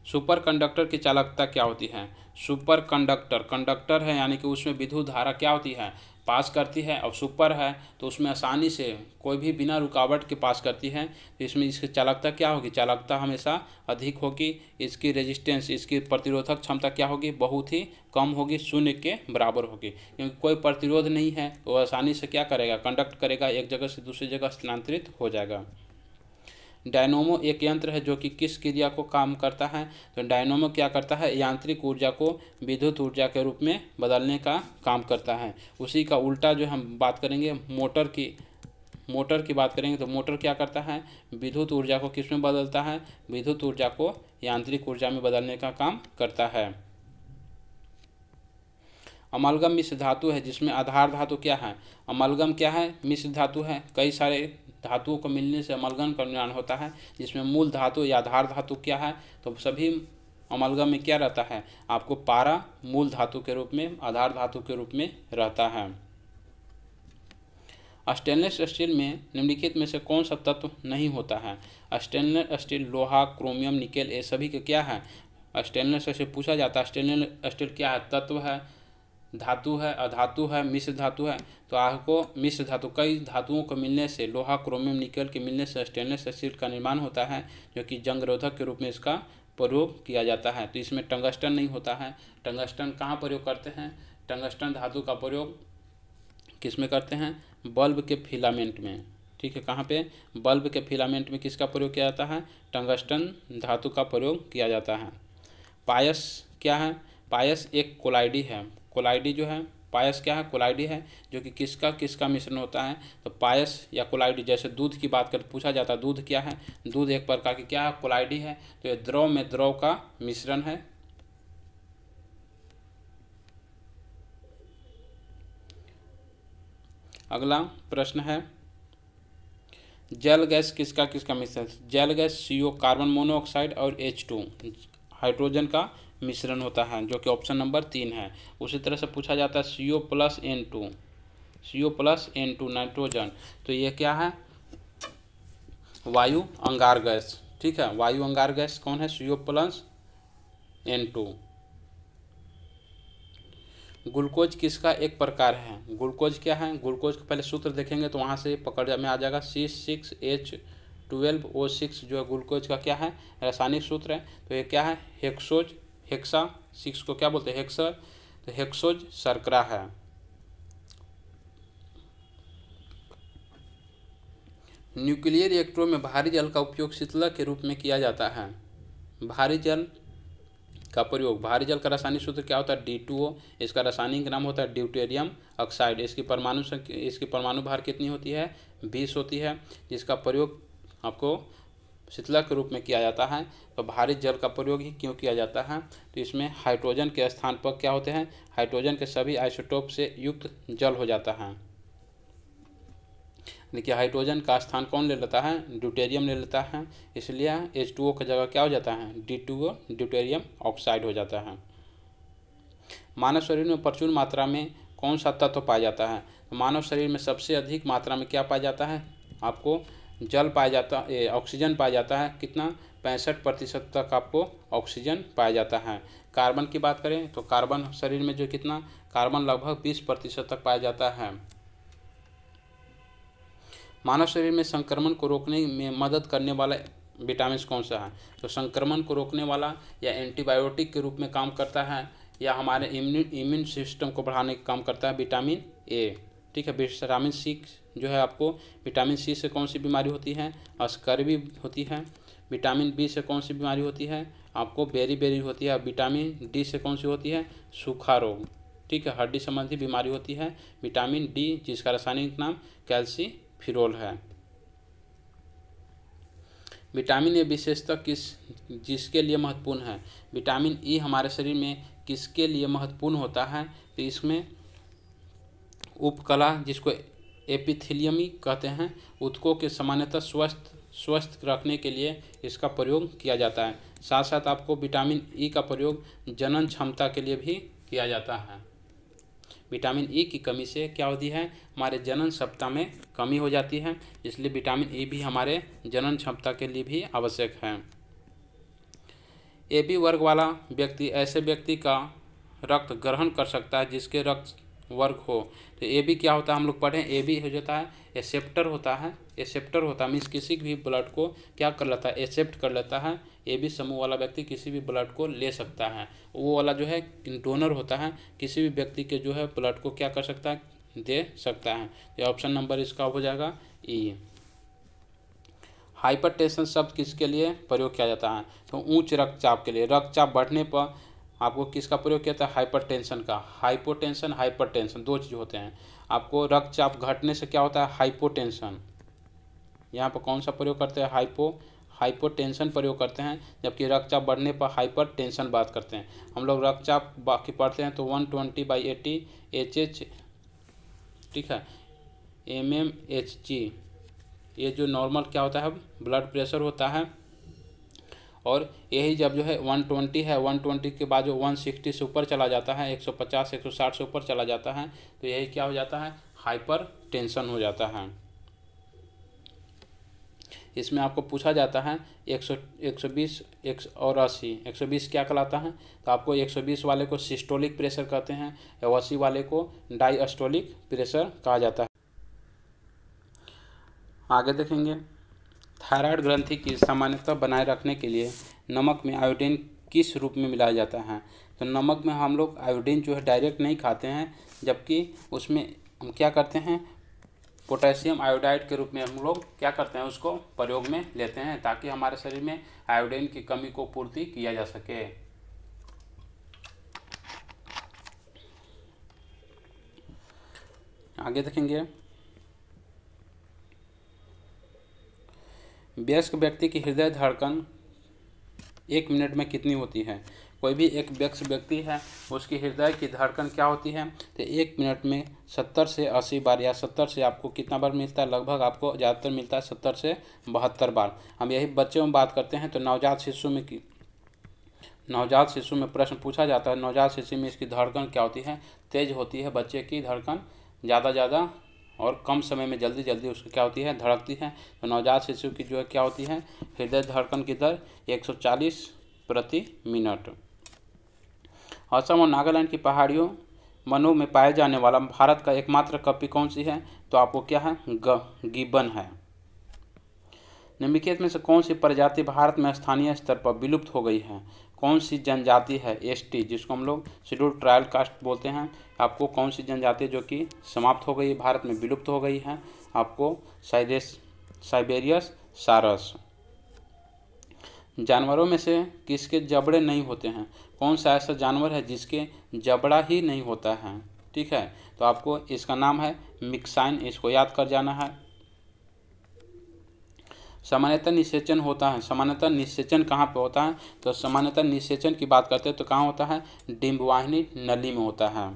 सुपर कंडक्टर की चालकता क्या होती है? सुपर कंडक्टर, कंडक्टर है यानी कि उसमें विद्युत धारा क्या होती है? पास करती है और सुपर है तो उसमें आसानी से कोई भी बिना रुकावट के पास करती है। तो इसमें इसकी चालकता क्या होगी, चालकता हमेशा अधिक होगी। इसकी रेजिस्टेंस, इसकी प्रतिरोधक क्षमता क्या होगी, बहुत ही कम होगी, शून्य के बराबर होगी, क्योंकि कोई प्रतिरोध नहीं है तो आसानी से क्या करेगा, कंडक्ट करेगा, एक जगह से दूसरी जगह स्थानांतरित हो जाएगा। डायनोमो एक यंत्र है जो कि किस क्रिया को काम करता है, तो डायनोमो क्या करता है, यांत्रिक ऊर्जा को विद्युत ऊर्जा के रूप में बदलने का काम करता है। उसी का उल्टा जो हम बात करेंगे मोटर की बात करेंगे तो मोटर क्या करता है, विद्युत ऊर्जा को किस में बदलता है, विद्युत ऊर्जा को यांत्रिक ऊर्जा में बदलने का काम करता है। अमलगम मिश्र धातु है जिसमें आधार धातु क्या है, अमलगम क्या है, मिश्र धातु है। कई सारे धातुओं को मिलने से अमलगम का निर्माण होता है, जिसमें मूल धातु या आधार धातु क्या है, तो सभी अमलगम में क्या रहता है, आपको पारा मूल धातु के रूप में, आधार धातु के रूप में रहता है। स्टेनलेस स्टील में निम्नलिखित में से कौन सा तत्व नहीं होता है। स्टेनलेस स्टील लोहा, क्रोमियम, निकेल, ये सभी के क्या है, स्टेनलेस स्टील पूछा जाता है। स्टेनलेस स्टील क्या है, तत्व है, धातु है, अधातु है, मिश्र धातु है। तो आपको मिश्र धातु, कई धातुओं को मिलने से, लोहा, क्रोमियम, निकेल के मिलने से स्टेनलेस स्टील का निर्माण होता है, जो कि जंग रोधक के रूप में इसका प्रयोग किया जाता है। तो इसमें टंगस्टन नहीं होता है। टंगस्टन कहाँ प्रयोग करते हैं, टंगस्टन धातु का प्रयोग किस में करते हैं, बल्ब के फिलामेंट में। ठीक है, कहाँ पे, बल्ब के फिलामेंट में किसका प्रयोग किया जाता है, टंगस्टन धातु का प्रयोग किया जाता है। पायस क्या है, पायस एक कोलाइडी है। कोलाइडी जो है, पायस क्या है, कोलाइडी है, जो कि किसका मिश्रण होता है, तो पायस या कोलाइडी। जैसे दूध की बात कर पूछा जाता है, दूध क्या है, दूध एक प्रकार की क्या है, कोलाइडी है। तो ये द्रव में द्रव का मिश्रण है। अगला प्रश्न है, जल गैस किसका मिश्रण, जल गैस CO कार्बन मोनोऑक्साइड और H2 हाइड्रोजन का मिश्रण होता है, जो कि ऑप्शन नंबर 3 है। उसी तरह से पूछा जाता है CO प्लस N2 नाइट्रोजन। तो ये क्या है, वायु अंगार गैस। ठीक है, वायु अंगार गैस कौन है, CO प्लस N2। ग्लूकोज किसका एक प्रकार है, ग्लूकोज क्या है, ग्लूकोज का पहले सूत्र देखेंगे तो वहाँ से पकड़ में आ जाएगा, C6H12O6 जो है ग्लूकोज का क्या है, रासायनिक सूत्र है। तो ये क्या है, हेक्सा 6 को क्या बोलते हैं, हेक्सा, तो हेक्सोज शर्करा है। न्यूक्लियर रिएक्टरों में भारी जल का उपयोग शीतलक के रूप में किया जाता है। भारी जल का प्रयोग, भारी जल का रासायनिक सूत्र क्या होता है, D2O। इसका रासायनिक नाम होता है ड्यूटेरियम ऑक्साइड। इसकी परमाणु भार कितनी होती है, 20 होती है, जिसका प्रयोग आपको शीतलक के रूप में किया जाता है। तो भारी जल का प्रयोग ही क्यों किया जाता है, तो इसमें हाइड्रोजन के स्थान पर क्या होते हैं, हाइड्रोजन के सभी आइसोटोप से युक्त जल हो जाता है। देखिए हाइड्रोजन का स्थान कौन ले लेता है, ड्यूटेरियम ले लेता है, इसलिए H2O की जगह क्या हो जाता है, D2O ड्यूटेरियम ऑक्साइड हो जाता है। मानव शरीर में प्रचुर मात्रा में कौन सा तत्व पाया जाता है, तो मानव शरीर में सबसे अधिक मात्रा में क्या पाया जाता है, आपको जल पाया जाता है, ऑक्सीजन पाया जाता है। कितना, 65% तक आपको ऑक्सीजन पाया जाता है। कार्बन की बात करें तो कार्बन शरीर में जो कितना, कार्बन लगभग 20% तक पाया जाता है। मानव शरीर में संक्रमण को रोकने में मदद करने वाला विटामिन कौन सा है, तो संक्रमण को रोकने वाला या एंटीबायोटिक के रूप में काम करता है, या हमारे इम्यून सिस्टम को बढ़ाने का काम करता है, विटामिन A। ठीक है, विटामिन C जो है, आपको विटामिन C से कौन सी बीमारी होती है, स्कर्वी होती है। विटामिन B से कौन सी बीमारी होती है, आपको बेरी होती है। विटामिन D से कौन सी होती है, सूखा रोग। ठीक है, हड्डी संबंधी बीमारी होती है। विटामिन D जिसका रासायनिक नाम कैल्सीफिरोल है। विटामिन ए विशेषता जिसके लिए महत्वपूर्ण है, विटामिन ई हमारे शरीर में किसके लिए महत्वपूर्ण होता है, तो इसमें उपकला जिसको एपिथेलियमी कहते हैं, ऊतकों के सामान्यतः स्वस्थ रखने के लिए इसका प्रयोग किया जाता है। साथ साथ आपको विटामिन ई का प्रयोग जनन क्षमता के लिए भी किया जाता है। विटामिन ई की कमी से क्या होती है, हमारे जनन क्षमता में कमी हो जाती है, इसलिए विटामिन ई भी हमारे जनन क्षमता के लिए भी आवश्यक है। AB वर्ग वाला व्यक्ति ऐसे व्यक्ति का रक्त ग्रहण कर सकता है जिसके रक्त वर्ग हो। तो ए बी क्या होता है, हम लोग पढ़ें, ए बी हो जाता है एक्सेप्टर होता है, एक्सेप्टर होता है मीन्स किसी भी ब्लड को क्या कर लेता है, एक्सेप्ट कर लेता है। ए बी समूह वाला व्यक्ति किसी भी ब्लड को ले सकता है। वो वाला जो है डोनर होता है, किसी भी व्यक्ति के जो है ब्लड को क्या कर सकता है, दे सकता है। ये ऑप्शन नंबर इसका हो जाएगा ई। हाइपरटेंशन शब्द किसके लिए प्रयोग किया जाता है, तो उच्च रक्तचाप के लिए। रक्तचाप बढ़ने पर आपको किसका प्रयोग किया जाता है, हाइपरटेंशन का। हाइपोटेंशन हाइपरटेंशन दो चीज़ होते हैं। आपको रक्तचाप घटने से क्या होता है, हाइपोटेंशन। यहाँ पर कौन सा प्रयोग करते हैं, हाइपोटेंशन प्रयोग करते हैं, जबकि रक्तचाप बढ़ने पर हाइपरटेंशन बात करते हैं। हम लोग रक्तचाप बाकी पढ़ते हैं तो 120/80 HH, ठीक है, mmHg, ये जो नॉर्मल क्या होता है ब्लड प्रेशर होता है। और यही जब जो है 120 है, 120 के बाद जो 160 से ऊपर चला जाता है, 150 160 से ऊपर चला जाता है, तो यही क्या हो जाता है, हाइपर टेंशन हो जाता है। इसमें आपको पूछा जाता है 120 और 80, 120 क्या कहलाता है, तो आपको 120 वाले को सिस्टोलिक प्रेशर कहते हैं, 80 वाले को डायस्टोलिक प्रेशर कहा जाता है। आगे देखेंगे, थायराइड ग्रंथि की सामान्यता बनाए रखने के लिए नमक में आयोडीन किस रूप में मिलाया जाता है, तो नमक में हम लोग आयोडीन जो है डायरेक्ट नहीं खाते हैं, जबकि उसमें हम क्या करते हैं, पोटेशियम आयोडाइड के रूप में हम लोग क्या करते हैं, उसको प्रयोग में लेते हैं, ताकि हमारे शरीर में आयोडीन की कमी को पूर्ति किया जा सके। आगे देखेंगे, वयस्क व्यक्ति की हृदय धड़कन 1 मिनट में कितनी होती है। कोई भी एक वयस्क व्यक्ति है, उसकी हृदय की धड़कन क्या होती है, तो 1 मिनट में 70 से 80 बार, या 70 से आपको कितना बार मिलता है, लगभग आपको ज़्यादातर मिलता है 70 से 72 बार। हम यही बच्चों में बात करते हैं तो नवजात शिशु में प्रश्न पूछा जाता है, नवजात शिशु में इसकी धड़कन क्या होती है, तेज होती है, बच्चे की धड़कन ज़्यादा और कम समय में जल्दी उसकी क्या होती है, धड़कती है। तो नवजात शिशु की जो है क्या होती है, हृदय धड़कन की दर 140 प्रति मिनट। असम और नागालैंड की पहाड़ियों वनों में पाए जाने वाला भारत का एकमात्र कॉपी कौन सी है, तो आपको क्या है, गिब्बन है। निम्नलिखित में से कौन सी प्रजाति भारत में स्थानीय स्तर पर विलुप्त हो गई है। कौन सी जनजाति है, एसटी, जिसको हम लोग शेड्यूल ट्राइबल कास्ट बोलते हैं, आपको कौन सी जनजाति जो कि समाप्त हो गई, भारत में विलुप्त हो गई है, आपको साइबेरियस सारस। जानवरों में से किसके जबड़े नहीं होते हैं, कौन सा ऐसा जानवर है जिसके जबड़ा ही नहीं होता है, ठीक है, तो आपको इसका नाम है मिक्साइन, इसको याद कर जाना है। सामान्यतः निषेचन होता है, सामान्यतः निषेचन कहाँ पे होता है, तो सामान्यतः निषेचन की बात करते हैं तो कहाँ होता है, डिम्बवाहिनी नली में होता है।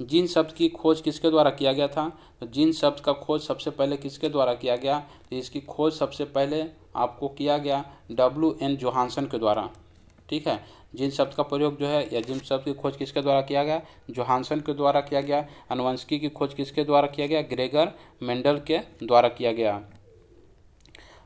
जीन शब्द की खोज किसके द्वारा किया गया था, तो जीन शब्द का खोज सबसे पहले किसके द्वारा किया गया, तो इसकी खोज सबसे पहले आपको किया गया WN जोहानसन के द्वारा, ठीक है। जीन शब्द का प्रयोग जो है, या जीन शब्द की खोज किसके द्वारा किया गया, जोहानसन के द्वारा किया गया। आनुवंशिकी की खोज किसके द्वारा किया गया, ग्रेगर मेंडल के द्वारा किया गया।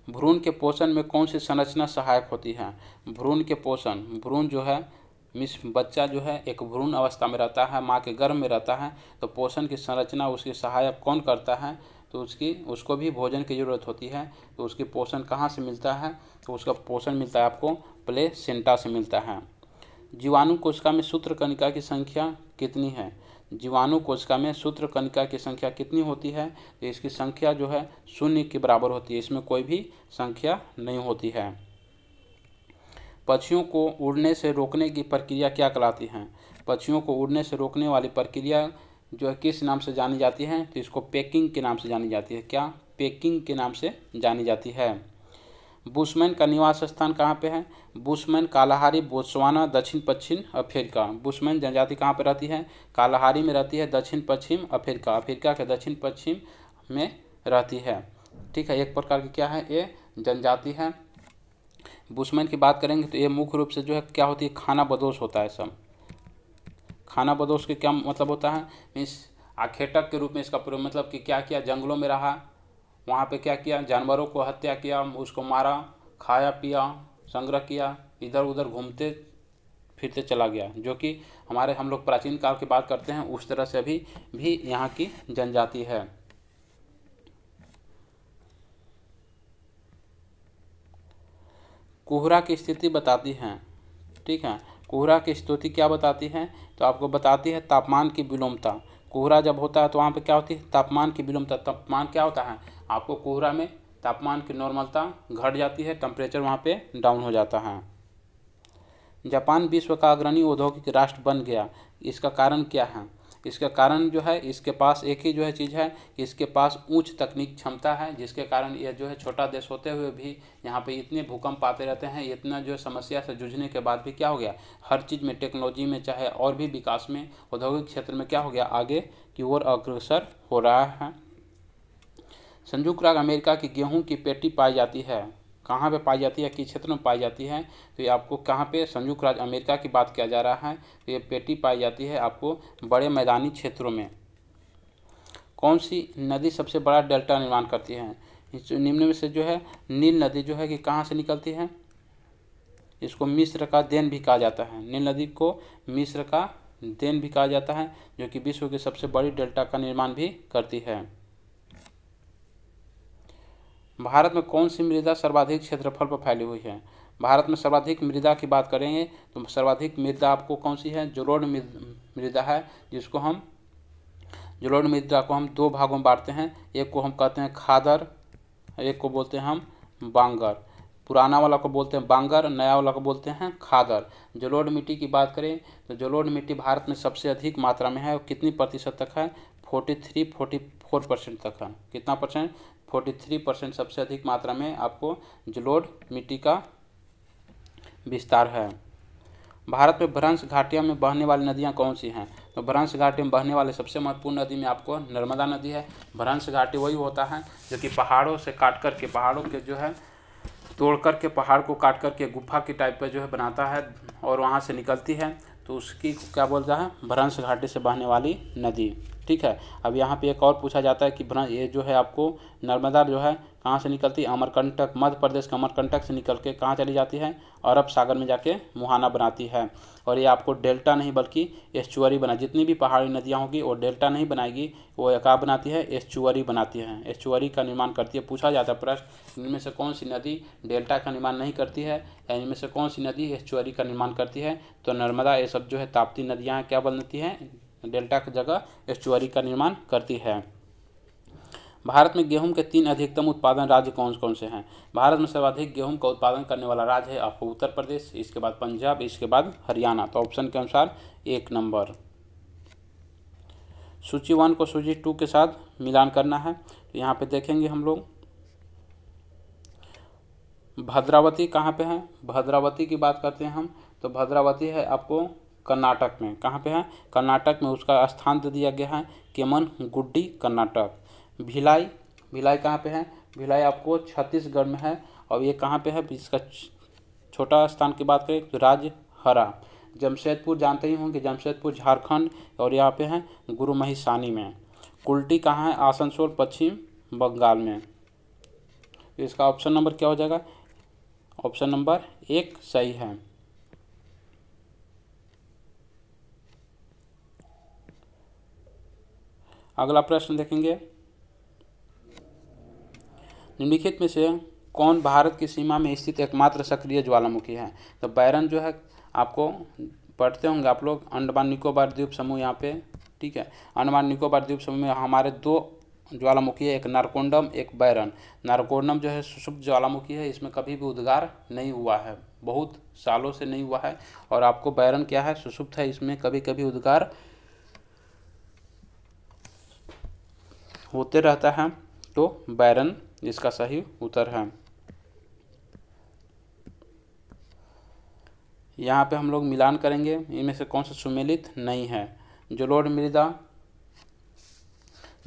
भ्रूण के पोषण में कौन सी संरचना सहायक होती है, भ्रूण के पोषण, भ्रूण जो है बच्चा जो है एक भ्रूण अवस्था में रहता है, माँ के गर्भ में रहता है, तो पोषण की संरचना उसकी सहायक कौन करता है, तो उसको भी भोजन की ज़रूरत होती है। तो उसकी पोषण कहाँ से मिलता है, तो उसका पोषण मिलता है आपको प्लेसेंटा से मिलता है। जीवाणु कोशिका में सूत्रकणिका की संख्या कितनी है, जीवाणु कोशिका में सूत्रकणिका की संख्या कितनी होती है, तो इसकी संख्या जो है 0 के बराबर होती है, इसमें कोई भी संख्या नहीं होती है। पक्षियों को उड़ने से रोकने की प्रक्रिया क्या कहलाती है, पक्षियों को उड़ने से रोकने वाली प्रक्रिया जो है किस नाम से जानी जाती है, तो इसको पेकिंग के नाम से जानी जाती है। क्या, पेकिंग के नाम से जानी जाती है। बुशमैन का निवास स्थान कहाँ पे है, बुशमैन कालाहारी, बोत्सवाना, दक्षिण पश्चिम अफ्रीका। बुशमैन जनजाति कहाँ पे रहती है, कालाहारी में रहती है, दक्षिण पश्चिम अफ्रीका, अफ्रीका के दक्षिण पश्चिम में रहती है, ठीक है। एक प्रकार की क्या है, ये जनजाति है। बुशमैन की बात करेंगे तो ये मुख्य रूप से जो है क्या होती है, खाना बदोश होता है सब। खाना बदोश के क्या मतलब होता है, मीन्स आखेटक के रूप में इसका प्रयोग, मतलब कि क्या किया, जंगलों में रहा, वहाँ पे क्या किया, जानवरों को हत्या किया, उसको मारा, खाया पिया, संग्रह किया, इधर उधर घूमते फिरते चला गया, जो कि हम लोग प्राचीन काल की बात करते हैं उस तरह से अभी भी यहाँ की जनजाति है। कोहरा की स्थिति बताती हैं, ठीक है। कोहरा की स्थिति क्या बताती है, तो आपको बताती है तापमान की विलोमता। कोहरा जब होता है तो वहाँ पे क्या होती है, तापमान की विलोमता। तापमान क्या होता है, आपको कोहरा में तापमान की नॉर्मलता घट जाती है, टेम्परेचर वहाँ पे डाउन हो जाता है। जापान विश्व का अग्रणी औद्योगिक राष्ट्र बन गया, इसका कारण क्या है, इसका कारण जो है इसके पास एक ही जो है चीज़ है कि इसके पास उच्च तकनीक क्षमता है, जिसके कारण यह जो है छोटा देश होते हुए भी यहाँ पे इतने भूकंप आते रहते हैं, इतना जो समस्या से जूझने के बाद भी क्या हो गया, हर चीज़ में, टेक्नोलॉजी में, चाहे और भी विकास में, औद्योगिक क्षेत्र में क्या हो गया, आगे की ओर अग्रसर हो रहा है। संयुक्त राज्य अमेरिका की गेहूँ की पेटी पाई जाती है, कहाँ पे पाई जाती है, किस क्षेत्र में पाई जाती है, तो ये आपको कहाँ पे, संयुक्त राज्य अमेरिका की बात किया जा रहा है, तो ये पेटी पाई जाती है आपको बड़े मैदानी क्षेत्रों में। कौन सी नदी सबसे बड़ा डेल्टा निर्माण करती है, निम्न में से जो है नील नदी जो है कि कहाँ से निकलती है, इसको मिस्र का देन भी कहा जाता है। नील नदी को मिस्र का देन भी कहा जाता है, जो कि विश्व की सबसे बड़ी डेल्टा का निर्माण भी करती है। भारत में कौन सी मृदा सर्वाधिक क्षेत्रफल पर फैली हुई है, भारत में सर्वाधिक मृदा की बात करेंगे तो सर्वाधिक मृदा आपको कौन सी है, जलोढ़ मृदा है, जिसको हम जलोढ़ मृदा को हम दो भागों में बांटते हैं, एक को हम कहते हैं खादर, एक को बोलते हैं हम बांगर। पुराना वाला को बोलते हैं बांगर, नया वाला को बोलते हैं खादर। जलोढ़ मिट्टी की बात करें तो जलोढ़ मिट्टी भारत में सबसे अधिक मात्रा में है, और कितनी प्रतिशत तक है, 43-44% तक है। कितना परसेंट, 43% सबसे अधिक मात्रा में आपको जलोढ़ मिट्टी का विस्तार है। भारत में भ्रंश घाटियों में बहने वाली नदियां कौन सी हैं, तो भ्रंश घाटी में बहने वाले सबसे महत्वपूर्ण नदी में आपको नर्मदा नदी है। भ्रंश घाटी वही होता है जो कि पहाड़ों से काट करके, पहाड़ों के जो है तोड़ करके, पहाड़ को काट करके गुफा की टाइप पर जो है बनाता है और वहाँ से निकलती है, तो उसकी क्या बोलता है, भ्रंश घाटी से बहने वाली नदी, ठीक है। अब यहाँ पे एक और पूछा जाता है कि ये जो है आपको नर्मदा जो है कहाँ से निकलती है, अमरकंटक, मध्य प्रदेश के अमरकंटक से निकल के कहाँ चली जाती है, अरब सागर में जाके मुहाना बनाती है। और ये आपको डेल्टा नहीं बल्कि एस्चुअरी बना, जितनी भी पहाड़ी नदियाँ होगी वो डेल्टा नहीं बनाएगी, वो क्या बनाती है, एस्चुअरी बनाती है, एस्चुअरी का निर्माण करती है। पूछा जाता है प्रश्न, इनमें से कौन सी नदी डेल्टा का निर्माण नहीं करती है, या इनमें से कौन सी नदी एस्चुअरी का निर्माण करती है, तो नर्मदा, ये सब जो है ताप्ती नदियाँ क्या बनती हैं, डेल्टा की जगह एस्चुअरी का निर्माण करती है। भारत में गेहूं के 3 अधिकतम उत्पादन राज्य कौन कौन से हैं, भारत में सर्वाधिक गेहूं का उत्पादन करने वाला राज्य है आपको उत्तर प्रदेश, इसके बाद पंजाब, इसके बाद हरियाणा। तो ऑप्शन के अनुसार 1 नंबर। सूची 1 को सूची 2 के साथ मिलान करना है, तो यहाँ पे देखेंगे हम लोग भद्रावती कहाँ पे है, भद्रावती की बात करते हैं हम, तो भद्रावती है आपको कर्नाटक में। कहाँ पे है, कर्नाटक में। उसका स्थान दे दिया गया है केम्मनगुड्डी, कर्नाटक। भिलाई, भिलाई कहाँ पे है, भिलाई आपको छत्तीसगढ़ में है। और ये कहाँ पे है, इसका छोटा स्थान की बात करें तो राजहरा। जमशेदपुर जानते ही होंगे, जमशेदपुर झारखंड, और यहाँ पे है गुरुमहिसानी में। कुल्टी कहाँ है, आसनसोल, पश्चिम बंगाल में। इसका ऑप्शन नंबर क्या हो जाएगा, ऑप्शन नंबर 1 सही है। अगला प्रश्न देखेंगे, निम्नलिखित में से कौन भारत की सीमा में स्थित एकमात्र सक्रिय ज्वालामुखी है, तो बैरन जो है आपको पढ़ते होंगे आप लोग, अंडमान निकोबार द्वीप समूह यहाँ पे, ठीक है। अंडमान निकोबार द्वीप समूह में हमारे 2 ज्वालामुखी है, एक नारकोंडम, एक बैरन। नारकोंडम जो है सुषुप्त ज्वालामुखी है, इसमें कभी भी उद्गार नहीं हुआ है, बहुत सालों से नहीं हुआ है। और आपको बैरन क्या है, सुषुप्त है, इसमें कभी कभी उद्गार होते रहता है, तो बैरन इसका सही उत्तर है। यहाँ पे हम लोग मिलान करेंगे, इनमें से कौन सा सुमेलित नहीं है। जलोढ़ मृदा,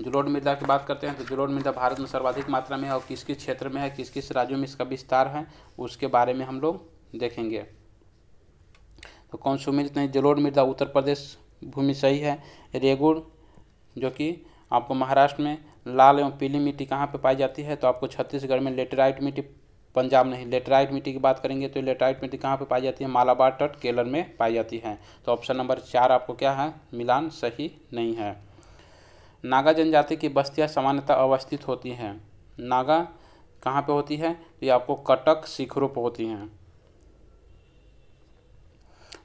जलोढ़ मृदा की बात करते हैं तो जलोढ़ मृदा भारत में सर्वाधिक मात्रा में है, और किस किस क्षेत्र में है, किस किस राज्यों में इसका विस्तार है, उसके बारे में हम लोग देखेंगे। तो कौन सुमेलित नहीं, जलोढ़ मृदा उत्तर प्रदेश भूमि सही है। रेगुड़ जो कि आपको महाराष्ट्र में, लाल एवं पीली मिट्टी कहाँ पे पाई जाती है, तो आपको छत्तीसगढ़ में लेटेराइट मिट्टी पंजाब नहीं। लेटराइट मिट्टी की बात करेंगे तो लेटराइट मिट्टी कहाँ पे पाई जाती है? मालाबार तट केरल में पाई जाती है। तो ऑप्शन नंबर 4 आपको क्या है? मिलान सही नहीं है। नागा जनजाति की बस्तियां सामान्यतः अवस्थित होती हैं। नागा कहाँ पे होती है? तो ये आपको कटक शिखरों पर होती हैं।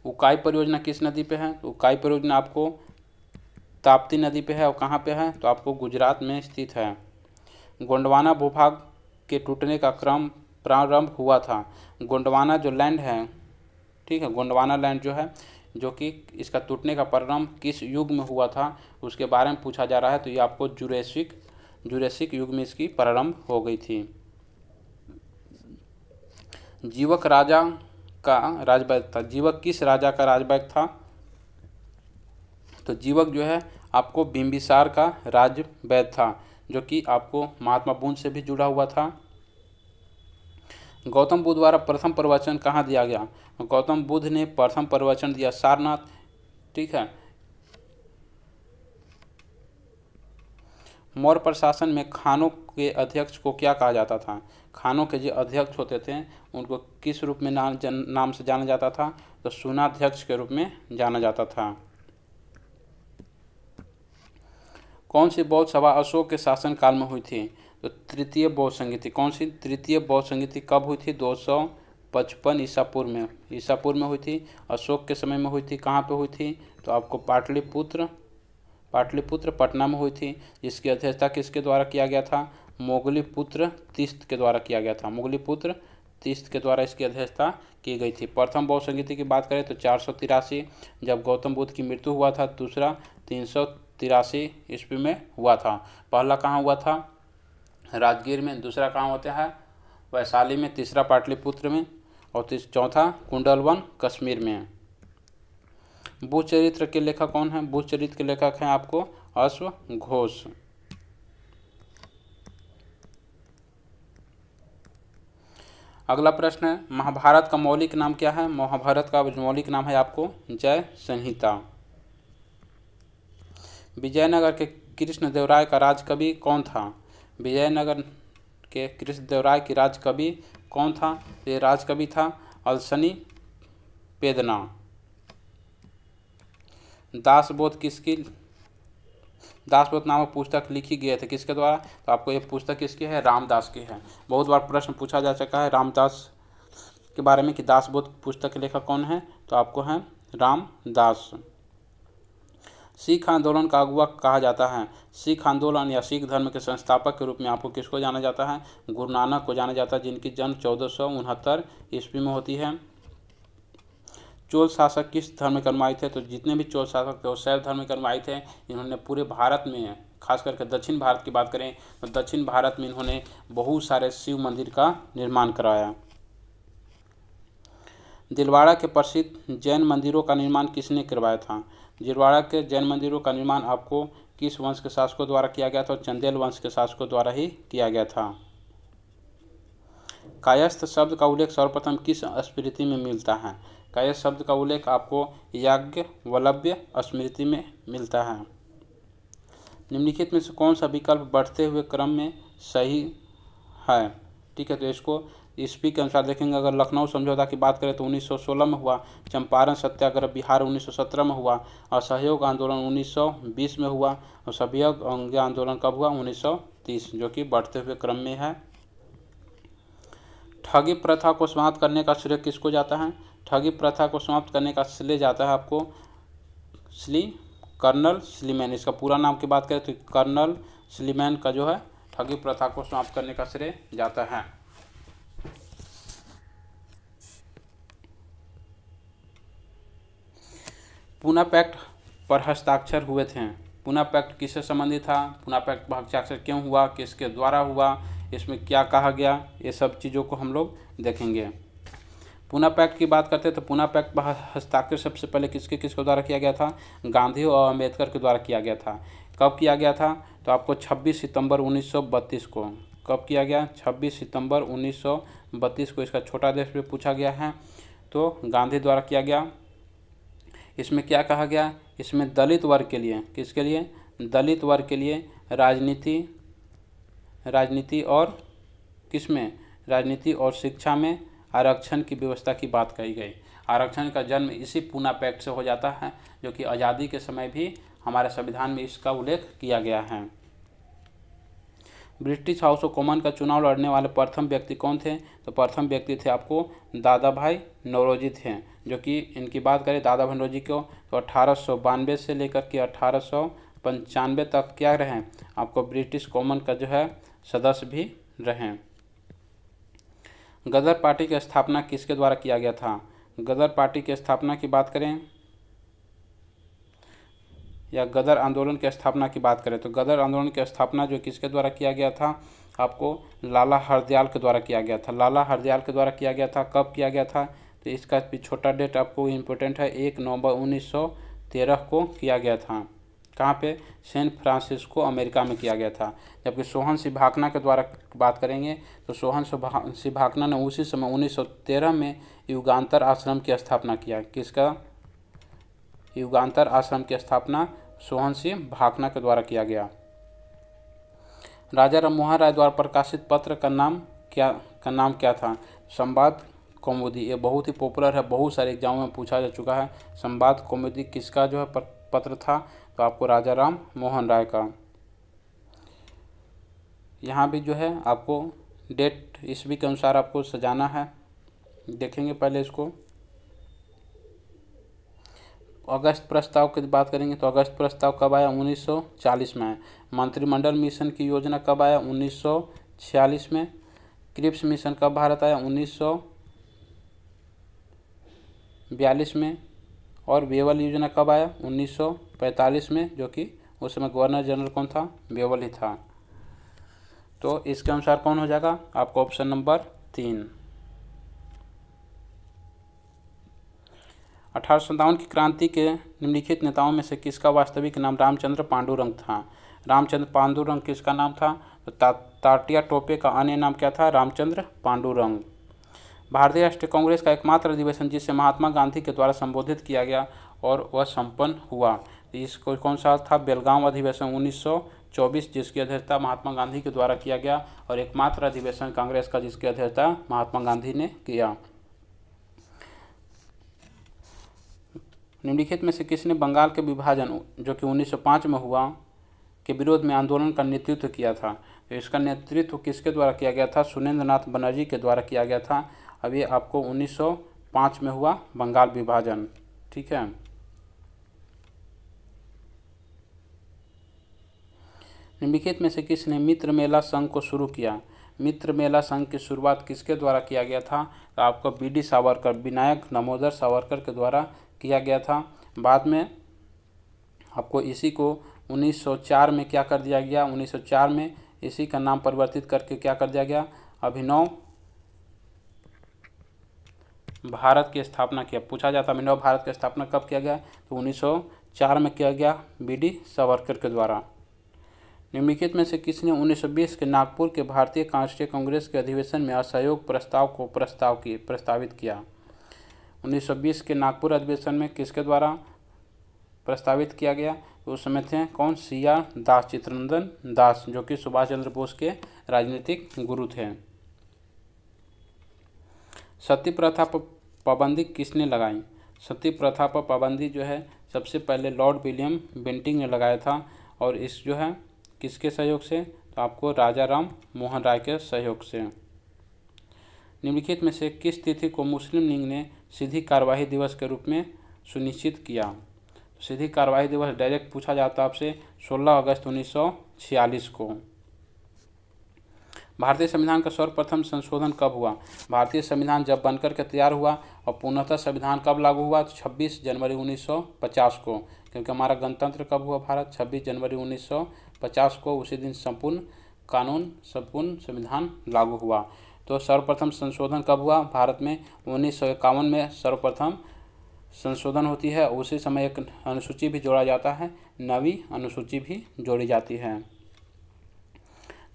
उकाई परियोजना किस नदी पे है? तो उकाई परियोजना आपको ताप्ती नदी पे है। और कहाँ पे है? तो आपको गुजरात में स्थित है। गोंडवाना भूभाग के टूटने का क्रम प्रारंभ हुआ था। गोंडवाना जो लैंड है, ठीक है, गोंडवाना लैंड जो है, जो कि इसका टूटने का प्रारंभ किस युग में हुआ था उसके बारे में पूछा जा रहा है। तो ये आपको जुरेसिक युग में इसकी प्रारंभ हो गई थी। जीवक राजा का राजवैद था। जीवक किस राजा का राजवैद था? तो जीवक जो है आपको बिंबिसार का राजवैद था, जो कि आपको महात्मा बुद्ध से भी जुड़ा हुआ था। गौतम बुद्ध द्वारा प्रथम प्रवचन कहाँ दिया गया? गौतम बुद्ध ने प्रथम प्रवचन दिया सारनाथ, ठीक है। मौर्य प्रशासन में खानों के अध्यक्ष को क्या कहा जाता था? खानों के जो अध्यक्ष होते थे उनको किस रूप में नाम से जाना जाता था? तो सुनाध्यक्ष के रूप में जाना जाता था। कौन सी बौद्ध सभा अशोक के शासनकाल में हुई थी? तो तृतीय बौद्ध संगीति। कौन सी? तृतीय बौद्ध संगीति कब हुई थी? 255 ईसा पूर्व में हुई थी। अशोक के समय में हुई थी। कहाँ पे हुई थी? तो आपको पाटलिपुत्र पटना में हुई थी। इसकी अध्यक्षता किसके द्वारा किया गया था? मोगलीपुत्र तीस्त के द्वारा किया गया था। मोगलीपुत्र तीस्त के द्वारा इसकी अध्यक्षता की गई थी। प्रथम बौद्ध संगीति की बात करें तो 483 जब गौतम बुद्ध की मृत्यु हुआ था। दूसरा 383 ईस्वी में हुआ था। पहला कहाँ हुआ था? राजगीर में। दूसरा कहाँ होता है? वैशाली में। तीसरा पाटलिपुत्र में। और चौथा कुंडलवन कश्मीर में। बुद्ध चरित्र के लेखक कौन है? बुद्ध चरित्र के लेखक हैं आपको अश्वघोष। अगला प्रश्न है, महाभारत का मौलिक नाम क्या है? महाभारत का मौलिक नाम है आपको जय संहिता। विजयनगर के कृष्णदेवराय का राजकवि कौन था? विजयनगर के कृष्णदेवराय की राजकवि कौन था? ये राजकवि था अलसनी पेदना। दासबोध नामक पुस्तक लिखी गई थी किसके द्वारा? तो आपको ये पुस्तक किसकी है? रामदास की है। बहुत बार प्रश्न पूछा जा चुका है रामदास के बारे में कि दासबोध पुस्तक के लेखक कौन है? तो आपको है रामदास। सिख आंदोलन का अगुवा कहा जाता है। सिख आंदोलन या सिख धर्म के संस्थापक के रूप में आपको किसको जाना जाता है? गुरु नानक को जाना जाता है, जिनकी जन्म 1469 ईस्वी में होती है। चोल शासक किस धर्म के अनुयायी थे? तो जितने भी चोल शासक थे वो शैव धर्म के अनुयायी थे। इन्होंने पूरे भारत में, खास करके दक्षिण भारत की बात करें तो दक्षिण भारत में इन्होंने बहुत सारे शिव मंदिर का निर्माण कराया। दिलवाड़ा के प्रसिद्ध जैन मंदिरों का निर्माण किसने करवाया था? दिलवाड़ा के जैन मंदिरों का निर्माण आपको किस वंश के शासकों द्वारा किया गया था? चंदेल वंश के शासकों द्वारा ही किया गया था। कायस्थ शब्द का उल्लेख सर्वप्रथम किस स्मृति में मिलता है? कायस्थ शब्द का उल्लेख आपको याज्ञवल्क्य स्मृति में मिलता है। निम्नलिखित में से कौन सा विकल्प बढ़ते हुए क्रम में सही है? ठीक है, तो इसको ईस्वी के अनुसार देखेंगे। अगर लखनऊ समझौता की बात करें तो 1916 में हुआ। चंपारण सत्याग्रह बिहार 1917 में हुआ। असहयोग आंदोलन 1920 में हुआ। और सभ्यक आंदोलन कब हुआ? 1930, जो कि बढ़ते हुए क्रम में है। ठगी प्रथा को समाप्त करने का श्रेय किसको जाता है? ठगी प्रथा को समाप्त करने का श्रेय जाता है आपको कर्नल स्लीमैन। इसका पूरा नाम की बात करें तो कर्नल स्लीमैन का जो है ठगी प्रथा को समाप्त करने का श्रेय जाता है। पूना पैक्ट पर हस्ताक्षर हुए थे। पूना पैक्ट किससे संबंधित था? पूना पैक्ट पर हस्ताक्षर क्यों हुआ? किसके द्वारा हुआ? इसमें क्या कहा गया? ये सब चीज़ों को हम लोग देखेंगे। पूना पैक्ट की बात करते हैं तो पूना पैक्ट पर हस्ताक्षर सबसे पहले किसके द्वारा किया गया था? गांधी और अम्बेडकर के द्वारा किया गया था। कब किया गया था? तो आपको 26 सितंबर 1932 को। कब किया गया? 26 सितंबर 1932 को। इसका छोटा देश भी पूछा गया है, तो गांधी द्वारा किया गया। इसमें क्या कहा गया? इसमें दलित वर्ग के लिए, किसके लिए? दलित वर्ग के लिए राजनीति और किसमें? राजनीति और शिक्षा में आरक्षण की व्यवस्था की बात कही गई। आरक्षण का जन्म इसी पूना पैक्ट से हो जाता है, जो कि आज़ादी के समय भी हमारे संविधान में इसका उल्लेख किया गया है। ब्रिटिश हाउस ऑफ कॉमन का चुनाव लड़ने वाले प्रथम व्यक्ति कौन थे? तो प्रथम व्यक्ति थे आपको दादा भाई नौरोजी थे, जो कि इनकी बात करें दादा भाई नौरोजी को तो 1892 से लेकर के 1895 तक क्या रहे आपको ब्रिटिश कॉमन का जो है सदस्य भी रहे। गदर पार्टी की स्थापना किसके द्वारा किया गया था? गदर पार्टी की स्थापना की बात करें या गदर आंदोलन की स्थापना की बात करें तो गदर आंदोलन की स्थापना जो किसके द्वारा किया गया था? आपको लाला हरदयाल के द्वारा किया गया था। लाला हरदयाल के द्वारा किया गया था। कब किया गया था? तो इसका भी छोटा डेट आपको इम्पोर्टेंट है, 1 नवंबर 1913 को किया गया था। कहाँ पे? सैन फ्रांसिस्को अमेरिका में किया गया था। जबकि सोहन सिंह भाकना के द्वारा बात करेंगे तो सोहन सिंह भाकना ने उसी समय 1913 में युगांतर आश्रम की स्थापना किया। किसका? युगांतर आश्रम की स्थापना सोहन सिंह भाकना के द्वारा किया गया। राजा राममोहन राय द्वारा प्रकाशित पत्र का नाम क्या था? संवाद कौमुदी। ये बहुत ही पॉपुलर है, बहुत सारे एग्जामों में पूछा जा चुका है। संवाद कौमुदी किसका जो है पत्र था? तो आपको राजा राम मोहन राय का। यहाँ भी जो है आपको डेट ईस्वी के अनुसार आपको सजाना है। देखेंगे पहले इसको। अगस्त प्रस्ताव की बात करेंगे तो अगस्त प्रस्ताव कब आया? 1940 में आया। मंत्रिमंडल मिशन की योजना कब आया? 1946 में। क्रिप्स मिशन कब भारत आया? 1942 में। और बेवल योजना कब आया? 1945 में, जो कि उस समय गवर्नर जनरल कौन था? बेवल ही था। तो इसके अनुसार कौन हो जाएगा? आपको ऑप्शन नंबर 3। 1857 की क्रांति के निम्नलिखित नेताओं में से किसका वास्तविक नाम रामचंद्र पांडुरंग था? रामचंद्र पांडुरंग किसका नाम था? तो तात्या टोपे का अन्य नाम क्या था? रामचंद्र पांडुरंग। भारतीय राष्ट्रीय कांग्रेस का एकमात्र अधिवेशन जिसे महात्मा गांधी के द्वारा संबोधित किया गया और वह संपन्न हुआ, इसको कौन सा था? बेलगांव अधिवेशन 1924, जिसकी अध्यक्षता महात्मा गांधी के द्वारा किया गया और एकमात्र अधिवेशन कांग्रेस का जिसकी अध्यक्षता महात्मा गांधी ने किया। निम्नलिखित में से किसने बंगाल के विभाजन जो कि 1905 में हुआ के विरोध में आंदोलन का नेतृत्व किया था? तो इसका नेतृत्व किसके द्वारा किया गया था? सुरेंद्र नाथ बनर्जी के द्वारा किया गया था। अब ये आपको 1905 में हुआ बंगाल विभाजन। ठीक है। निम्नलिखित में से किसने मित्र मेला संघ को शुरू किया? मित्र मेला संघ की शुरुआत किसके द्वारा किया गया था? तो आपको बी.डी. सावरकर, विनायक दामोदर सावरकर के द्वारा किया गया था। बाद में आपको इसी को 1904 में क्या कर दिया गया? 1904 में इसी का नाम परिवर्तित करके क्या कर दिया गया? अभिनव भारत की स्थापना किया। पूछा जाता अभिनव भारत की स्थापना कब किया गया? तो 1904 में किया गया बी.डी. सावरकर के द्वारा। निम्नलिखित में से किसने 1920 के नागपुर के भारतीय राष्ट्रीय कांग्रेस के अधिवेशन में असहयोग प्रस्ताव को प्रस्तावित किया? 1920 के नागपुर अधिवेशन में किसके द्वारा प्रस्तावित किया गया? तो उस समय थे कौन? सी.आर. दास, चित्तरंजन दास, जो कि सुभाष चंद्र बोस के राजनीतिक गुरु थे। सती प्रथा पर पाबंदी किसने लगाई? सती प्रथा पर पाबंदी जो है सबसे पहले लॉर्ड विलियम बेंटिंक ने लगाया था। और इस जो है किसके सहयोग से? तो आपको राजा राम मोहन राय के सहयोग से। निम्नलिखित में से किस तिथि को मुस्लिम लीग ने सीधी कार्यवाही दिवस के रूप में सुनिश्चित किया? सीधी कार्यवाही दिवस डायरेक्ट पूछा जाता है आपसे 16 अगस्त 1946 को। भारतीय संविधान का सर्वप्रथम संशोधन कब हुआ? भारतीय संविधान जब बनकर के तैयार हुआ और पूर्णतः संविधान कब लागू हुआ? तो 26 जनवरी 1950 को, क्योंकि हमारा गणतंत्र कब हुआ भारत? 26 जनवरी 1950 को। उसी दिन संपूर्ण संविधान लागू हुआ। तो सर्वप्रथम संशोधन कब हुआ भारत में? 1951 में सर्वप्रथम संशोधन होती है। उसी समय एक अनुसूची भी जोड़ा जाता है, नवी अनुसूची भी जोड़ी जाती है।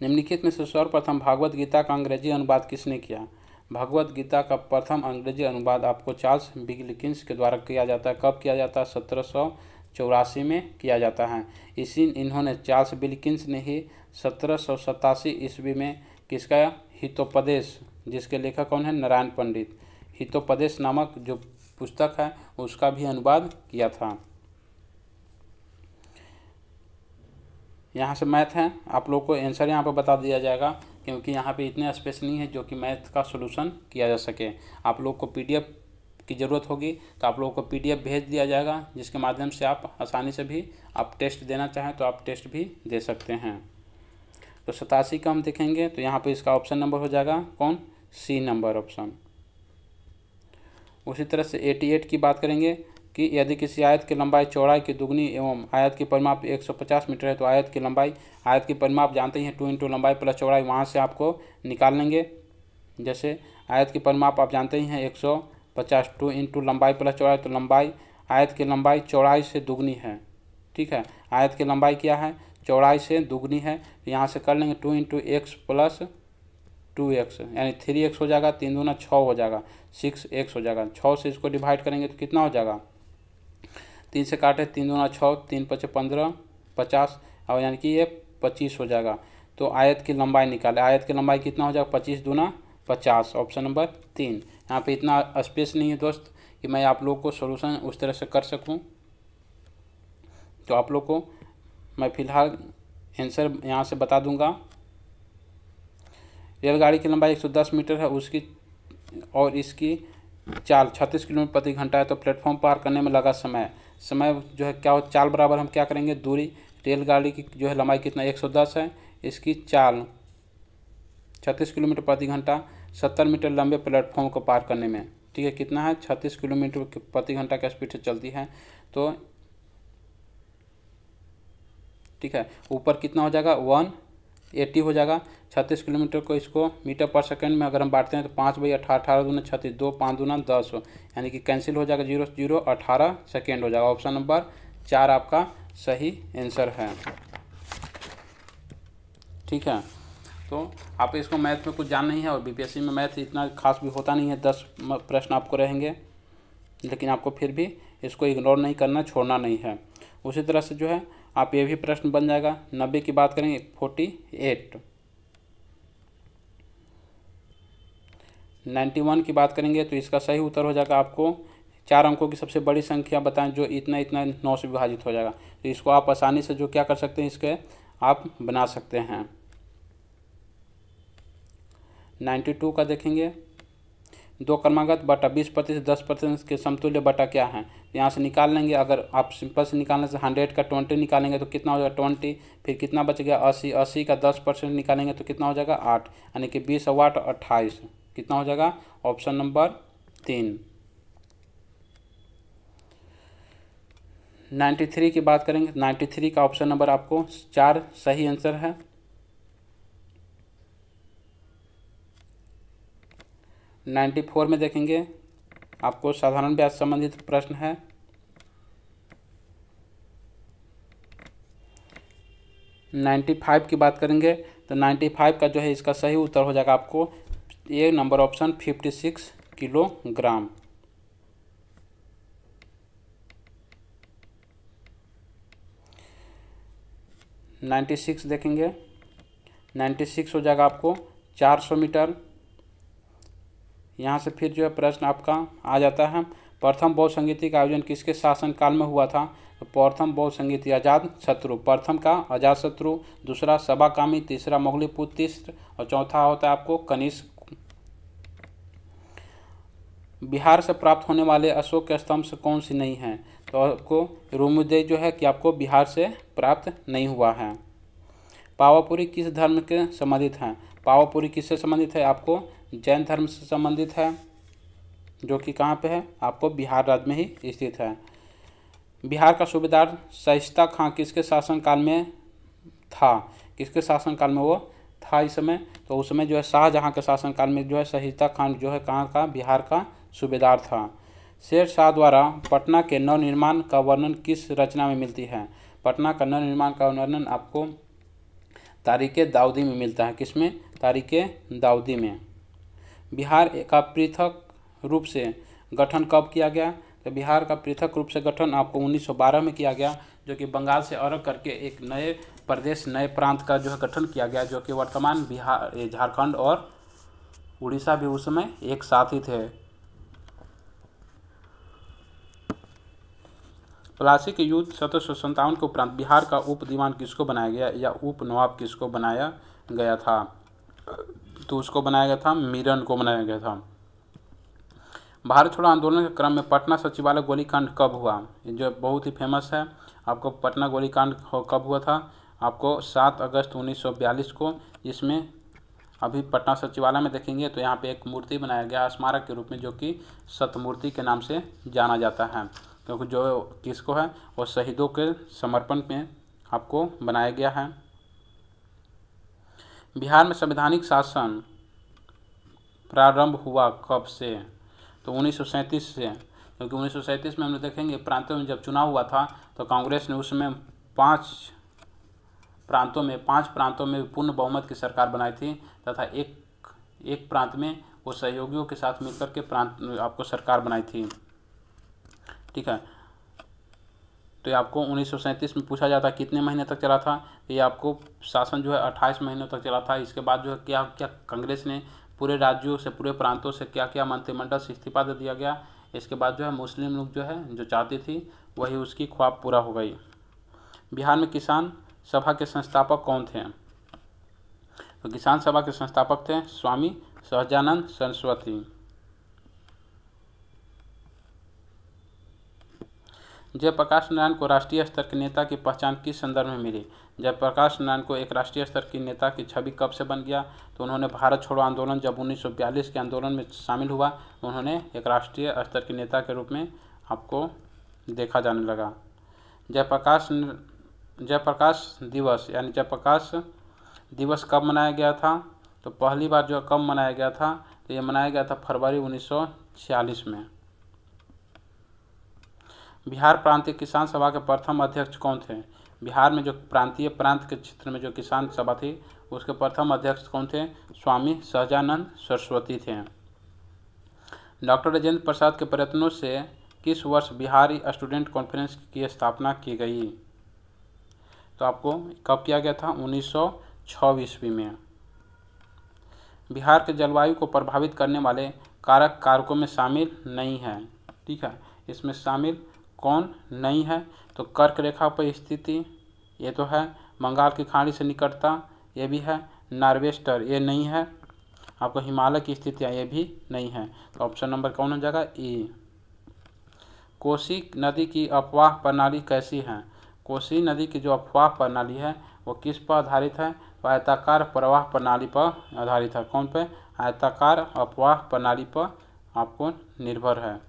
निम्नलिखित में से सर्वप्रथम भगवद गीता का अंग्रेजी अनुवाद किसने किया? भगवद गीता का प्रथम अंग्रेजी अनुवाद आपको चार्ल्स विल्किंस के द्वारा किया जाता है। कब किया जाता है? 1784 में किया जाता है। इन्होंने चार्ल्स विल्किंस ने ही 1787 ईस्वी में किसका हितोपदेश जिसके लेखक कौन है, नारायण पंडित। हितोपदेश नामक जो पुस्तक है उसका भी अनुवाद किया था। यहाँ से मैथ है, आप लोग को आंसर यहाँ पर बता दिया जाएगा क्योंकि यहाँ पे इतने स्पेस नहीं है जो कि मैथ का सॉल्यूशन किया जा सके। आप लोग को पीडीएफ की ज़रूरत होगी तो आप लोगों को पीडीएफ भेज दिया जाएगा, जिसके माध्यम से आप आसानी से भी आप टेस्ट देना चाहें तो आप टेस्ट भी दे सकते हैं। तो 87 का हम देखेंगे तो यहाँ पे इसका ऑप्शन नंबर हो जाएगा कौन, सी नंबर ऑप्शन। उसी तरह से 88 की बात करेंगे कि यदि किसी आयत की लंबाई चौड़ाई की दुगनी एवं आयत की परिमाप 150 मीटर है तो आयत की परिमाप जानते ही हैं 2 इंटू लंबाई प्लस चौड़ाई, वहाँ से आपको निकाल लेंगे। जैसे आयत की परिमाप आप जानते ही हैं 150, 2 इंटू लंबाई प्लस चौड़ाई, तो लंबाई आयत की लंबाई चौड़ाई से दुगनी है। ठीक है, आयत की लंबाई क्या है, चौड़ाई से दुगनी है, तो यहाँ से कर लेंगे 2 इंटू एक्स प्लस 2x यानी 3x हो जाएगा, 3 दूना 6 हो जाएगा, 6x हो जाएगा। 6 से इसको डिवाइड करेंगे तो कितना हो जाएगा, 3 से काटे 3 दूना 6, 3 पचे 15, 50 और यानी कि ये 25 हो जाएगा। तो आयत की लंबाई निकाले, आयत की लंबाई कितना हो जाएगा, 25 दूना 50, ऑप्शन नंबर 3। यहाँ पे इतना स्पेस नहीं है दोस्त कि मैं आप लोग को सॉल्यूशन उस तरह से कर सकूँ, तो आप लोग को मैं फ़िलहाल आंसर यहाँ से बता दूँगा। रेलगाड़ी की लंबाई 110 मीटर है, उसकी और इसकी चाल 36 किलोमीटर प्रति घंटा है, तो प्लेटफॉर्म पार करने में लगा समय जो है क्या हो, चाल बराबर हम क्या करेंगे, दूरी। रेलगाड़ी की जो है लंबाई कितना 110 है, इसकी चाल 36 किलोमीटर प्रति घंटा, 70 मीटर लंबे प्लेटफॉर्म को पार करने में। ठीक है, कितना है, 36 किलोमीटर प्रति घंटा की स्पीड से चलती है। तो ठीक है, ऊपर कितना हो जाएगा, 180 हो जाएगा। 36 किलोमीटर को इसको मीटर पर सेकंड में अगर हम बांटते हैं तो 5/18, 18 दूना 36, 2 5 दूना 10 यानी कि कैंसिल हो जाएगा, 0 0 18 सेकेंड हो जाएगा। ऑप्शन नंबर 4 आपका सही आंसर है। ठीक है, तो आप इसको मैथ में कुछ जान नहीं है और बीपीएससी में मैथ इतना खास भी होता नहीं है, 10 प्रश्न आपको रहेंगे, लेकिन आपको फिर भी इसको इग्नोर नहीं करना, छोड़ना नहीं है। उसी तरह से जो है आप ये भी प्रश्न बन जाएगा। 90 की बात करेंगे 48, 91 की बात करेंगे तो इसका सही उत्तर हो जाएगा आपको 4 अंकों की सबसे बड़ी संख्या बताएं जो इतना इतना 9 से विभाजित हो जाएगा। तो इसको आप आसानी से जो क्या कर सकते हैं, इसके आप बना सकते हैं। 92 का देखेंगे, 2 क्रमागत बटा 20% 10% के समतुल्य बटा क्या है, यहाँ से निकाल लेंगे। अगर आप सिंपल से निकालने से 100 का 20 निकालेंगे तो कितना हो जाएगा 20, फिर कितना बच गया 80, 80 का 10% निकालेंगे तो कितना हो जाएगा 8, यानी कि 20 और 8 28, कितना हो जाएगा, ऑप्शन नंबर 3। 93 की बात करेंगे, 93 का ऑप्शन नंबर आपको 4 सही आंसर है। 94 में देखेंगे आपको साधारण ब्याज संबंधित प्रश्न है। नाइन्टी 95 की बात करेंगे तो 95 का जो है इसका सही उत्तर हो जाएगा आपको ये नंबर ऑप्शन 56 किलोग्राम। नाइन्टी 96 देखेंगे, 96 हो जाएगा आपको 400 मीटर। यहाँ से फिर जो है प्रश्न आपका आ जाता है, प्रथम बौद्ध संगीति का आयोजन किसके शासनकाल में हुआ था, तो प्रथम बौद्ध संगीति अजात शत्रु, प्रथम का अजात शत्रु, दूसरा सबाकामी, तीसरा मोगलीपुत्र और चौथा होता है आपको कनिष्क। बिहार से प्राप्त होने वाले अशोक के स्तंभ से कौन सी नहीं है, तो आपको रुमुदय जो है कि आपको बिहार से प्राप्त नहीं हुआ है। पावापुरी किस धर्म के संबंधित हैं, पावापुरी किससे संबंधित है, आपको जैन धर्म से संबंधित है, जो कि कहाँ पे है, आपको बिहार राज्य में ही स्थित है। बिहार का सूबेदार शाइस्ता खां किसके शासनकाल में था, किसके शासनकाल में वो था इस समय, तो उस समय जो है शाहजहाँ के शासनकाल में जो है शाइस्ता खां जो है कहाँ का, बिहार का सूबेदार था। शेर शाह द्वारा पटना के नवनिर्माण का वर्णन किस रचना में मिलती है, पटना का नवनिर्माण का वर्णन आपको तारीख़ दाऊदी में मिलता है, किसमें, तारीख़ दाऊदी में। बिहार का पृथक रूप से गठन कब किया गया, तो बिहार का पृथक रूप से गठन आपको 1912 में किया गया, जो कि बंगाल से अलग करके एक नए प्रदेश, नए प्रांत का जो है गठन किया गया, जो कि वर्तमान बिहार, झारखंड और उड़ीसा भी उस समय एक साथ ही थे। प्लासी के युद्ध 1757 के उपरांत बिहार का उप दीवान किसको बनाया गया या उप नवाब किसको बनाया गया था? तो उसको बनाया गया था मीरन को बनाया गया था। भारत छोड़ो आंदोलन के क्रम में पटना सचिवालय गोलीकांड कब हुआ? ये जो बहुत ही फेमस है। आपको पटना गोलीकांड कब हुआ था? आपको 7 अगस्त 1942 को। इसमें अभी पटना सचिवालय में देखेंगे तो यहाँ पे एक मूर्ति बनाया गया स्मारक के रूप में, जो कि सतमूर्ति के नाम से जाना जाता है, क्योंकि जो किसको है वो शहीदों के समर्पण में आपको बनाया गया है। बिहार में संवैधानिक शासन प्रारंभ हुआ कब से? तो 1937 से, क्योंकि 1937 में हम लोग देखेंगे प्रांतों में जब चुनाव हुआ था तो कांग्रेस ने उसमें 5 प्रांतों में पूर्ण बहुमत की सरकार बनाई थी, तथा एक प्रांत में वो सहयोगियों के साथ मिलकर के आपको सरकार बनाई थी। ठीक है, तो ये आपको 1937 में पूछा जाता कितने महीने तक चला था? ये आपको शासन जो है 28 महीनों तक चला था। इसके बाद जो है क्या कांग्रेस ने पूरे राज्यों से, पूरे प्रांतों से क्या मंत्रिमंडल से इस्तीफा दे दिया गया। इसके बाद जो है मुस्लिम लोग जो है जो चाहती थी वही उसकी ख्वाब पूरा हो गई। बिहार में किसान सभा के संस्थापक कौन थे? तो किसान सभा के संस्थापक थे स्वामी सहजानंद सरस्वती। जयप्रकाश नारायण को राष्ट्रीय स्तर के नेता की पहचान किस संदर्भ में मिली? जयप्रकाश नारायण को एक राष्ट्रीय स्तर की नेता की छवि कब से बन गया? तो उन्होंने भारत छोड़ो आंदोलन जब 1942 के आंदोलन में शामिल हुआ तो उन्होंने एक राष्ट्रीय स्तर के नेता के रूप में आपको देखा जाने लगा। जयप्रकाश दिवस यानी जयप्रकाश दिवस कब मनाया गया था? तो पहली बार जो कब मनाया गया था? तो ये मनाया गया था फरवरी 1946 में। बिहार प्रांतीय किसान सभा के प्रथम अध्यक्ष कौन थे? बिहार में जो प्रांत के क्षेत्र में जो किसान सभा थी उसके प्रथम अध्यक्ष कौन थे? स्वामी सहजानंद सरस्वती थे। डॉक्टर राजेंद्र प्रसाद के प्रयत्नों से किस वर्ष बिहारी स्टूडेंट कॉन्फ्रेंस की स्थापना की गई? तो आपको कब किया गया था? 1906 ईस्वी में। बिहार के जलवायु को प्रभावित करने वाले कारकों में शामिल नहीं है। ठीक है, इसमें शामिल कौन नहीं है? तो कर्क रेखा पर स्थिति ये तो है, बंगाल की खाड़ी से निकटता ये भी है, नॉर्वेस्टर ये नहीं है, आपको हिमालय की स्थितियाँ ये भी नहीं है। तो ऑप्शन नंबर कौन हो जाएगा? ई। कोसी नदी की अपवाह प्रणाली कैसी है? कोसी नदी की जो अपवाह प्रणाली है वो किस पर आधारित है? तो आयताकार प्रवाह प्रणाली पर आधारित है। कौन पे? आयताकार अपवाह प्रणाली पर आपको निर्भर है।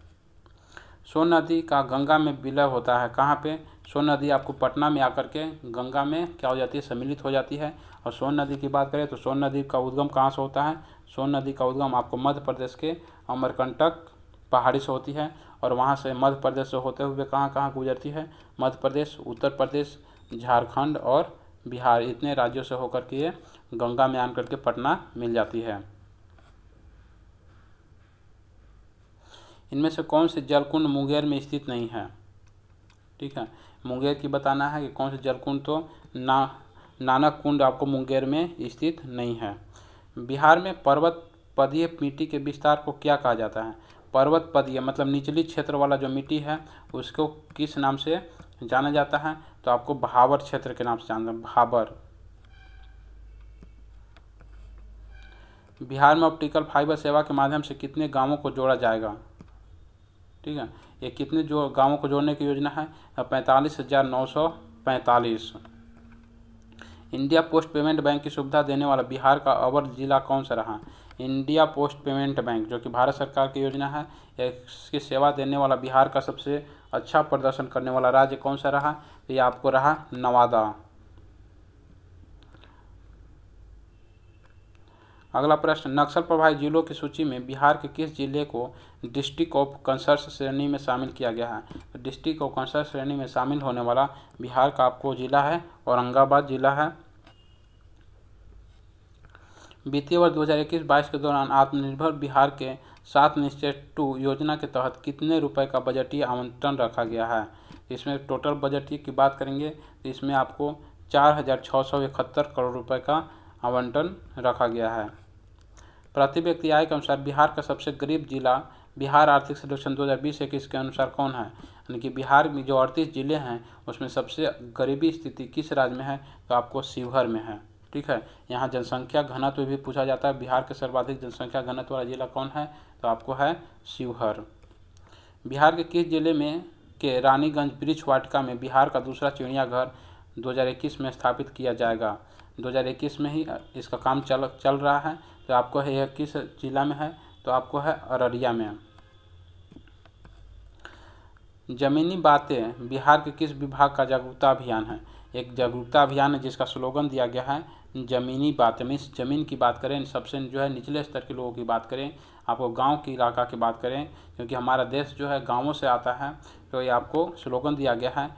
सोन नदी का गंगा में विलय होता है कहाँ पे? सोन नदी आपको पटना में आकर के गंगा में क्या हो जाती है? सम्मिलित हो जाती है। और सोन नदी की बात करें तो सोन नदी का उद्गम कहाँ से होता है? सोन नदी का उद्गम आपको मध्य प्रदेश के अमरकंटक पहाड़ी से होती है, और वहाँ से मध्य प्रदेश से होते हुए कहाँ गुजरती है? मध्य प्रदेश, उत्तर प्रदेश, झारखंड और बिहार, इतने राज्यों से होकर के ये गंगा में आकर के पटना मिल जाती है। इनमें से कौन से जलकुंड मुंगेर में स्थित नहीं है? ठीक है, मुंगेर की बताना है कि कौन से जलकुंड। तो नानक कुंड आपको मुंगेर में स्थित नहीं है। बिहार में पर्वत पदीय मिट्टी के विस्तार को क्या कहा जाता है? पर्वत पदीय मतलब निचली क्षेत्र वाला जो मिट्टी है उसको किस नाम से जाना जाता है? तो आपको भाबर क्षेत्र के नाम से जानते हैं, भाबर। बिहार में ऑप्टिकल फाइबर सेवा के माध्यम से कितने गांवों को जोड़ा जाएगा? ठीक है, ये कितने जो गांवों को जोड़ने की योजना है? 45,945। इंडिया पोस्ट पेमेंट बैंक की सुविधा देने वाला बिहार का अव्वल जिला कौन सा रहा? इंडिया पोस्ट पेमेंट बैंक जो कि भारत सरकार की योजना है, इसकी सेवा देने वाला बिहार का सबसे अच्छा प्रदर्शन करने वाला राज्य कौन सा रहा? तो ये आपको रहा नवादा। अगला प्रश्न, नक्सल प्रभावित जिलों की सूची में बिहार के किस जिले को डिस्ट्रिक्ट ऑफ कंसर्न श्रेणी में शामिल किया गया है? तो डिस्ट्रिक्ट ऑफ कंसर्न श्रेणी में शामिल होने वाला बिहार का आपको जिला है औरंगाबाद जिला है। वित्तीय वर्ष 2021-22 के दौरान आत्मनिर्भर बिहार के 7 निश्चय 2 योजना के तहत कितने रुपए का बजटीय आवंटन रखा गया है? इसमें टोटल बजटीय की बात करेंगे तो इसमें आपको 4,671 करोड़ रुपए का आवंटन रखा गया है। प्रति व्यक्ति आय के अनुसार बिहार का सबसे गरीब जिला बिहार आर्थिक सर्वेक्षण 2020-21 के अनुसार कौन है? यानी कि बिहार में जो 38 जिले हैं उसमें सबसे गरीबी स्थिति किस राज्य में है? तो आपको शिवहर में है। ठीक है, यहाँ जनसंख्या घनत्व भी पूछा जाता है। बिहार के सर्वाधिक जनसंख्या घनत्व वाला जिला कौन है? तो आपको है शिवहर। बिहार के किस जिले में के रानीगंज वृक्ष वाटिका में बिहार का दूसरा चिड़ियाघर 2021 में स्थापित किया जाएगा? 2021 में ही इसका काम चल रहा है। तो आपको है यह किस जिला में है? तो आपको है अररिया में। जमीनी बातें बिहार के किस विभाग का जागरूकता अभियान है? एक जागरूकता अभियान है जिसका स्लोगन दिया गया है जमीनी बातें। मीन्स जमीन की बात करें, सबसे जो है निचले स्तर के लोगों की बात करें, आपको गांव की इलाका की बात करें, क्योंकि हमारा देश जो है गांवों से आता है। तो ये आपको स्लोगन दिया गया है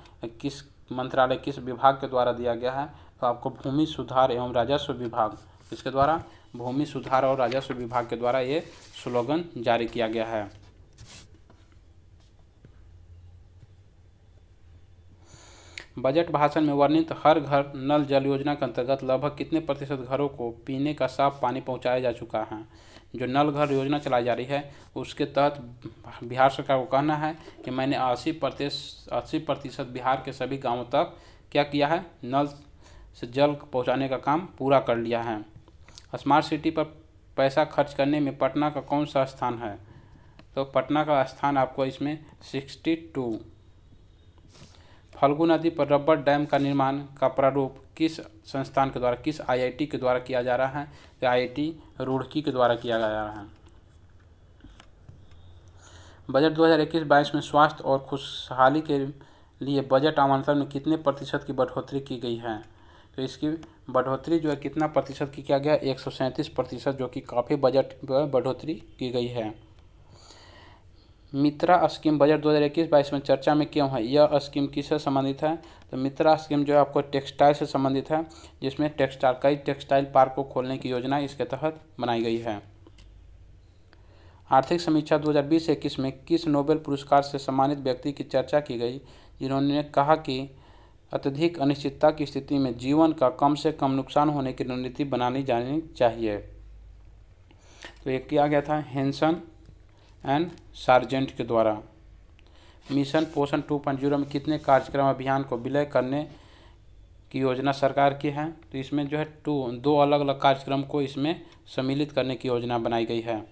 किस मंत्रालय किस विभाग के द्वारा दिया गया है? तो आपको भूमि सुधार एवं राजस्व विभाग, इसके द्वारा भूमि सुधार और राजस्व विभाग के द्वारा ये स्लोगन जारी किया गया है। बजट भाषण में वर्णित हर घर नल जल योजना के अंतर्गत लगभग कितने प्रतिशत घरों को पीने का साफ पानी पहुंचाया जा चुका है? जो नल घर योजना चलाई जा रही है उसके तहत बिहार सरकार को कहना है कि मैंने 80% बिहार के सभी गांवों तक क्या किया है? नल से जल पहुंचाने का काम पूरा कर लिया है। स्मार्ट सिटी पर पैसा खर्च करने में पटना का कौन सा स्थान है? तो पटना का स्थान आपको इसमें 62। फल्गु नदी पर रबर डैम का निर्माण का प्रारूप किस संस्थान के द्वारा, किस आईआईटी के द्वारा किया जा रहा है? तो आईआईटी रुड़की के द्वारा किया जा रहा है। बजट 2021-22 में स्वास्थ्य और खुशहाली के लिए बजट आवंटन में कितने प्रतिशत की बढ़ोतरी की गई है? तो इसकी बढ़ोतरी जो है कितना प्रतिशत की किया गया? 137%, जो कि काफ़ी बजट बढ़ोतरी की गई है। मित्रा स्कीम बजट 2021-22 में चर्चा में क्यों है? यह स्कीम किससे संबंधित है? तो मित्रा स्कीम जो है आपको टेक्सटाइल से संबंधित है, जिसमें कई टेक्सटाइल पार्क को खोलने की योजना इसके तहत बनाई गई है। आर्थिक समीक्षा 2020-21 में किस नोबेल पुरस्कार से सम्मानित व्यक्ति की चर्चा की गई, जिन्होंने कहा कि अत्यधिक अनिश्चितता की स्थिति में जीवन का कम से कम नुकसान होने की रणनीति बनानी जानी चाहिए? तो ये किया गया था हेंसन एंड सार्जेंट के द्वारा। मिशन पोषण 2.0 में कितने कार्यक्रम अभियान को विलय करने की योजना सरकार की है? तो इसमें जो है दो अलग अलग कार्यक्रम को इसमें सम्मिलित करने की योजना बनाई गई है।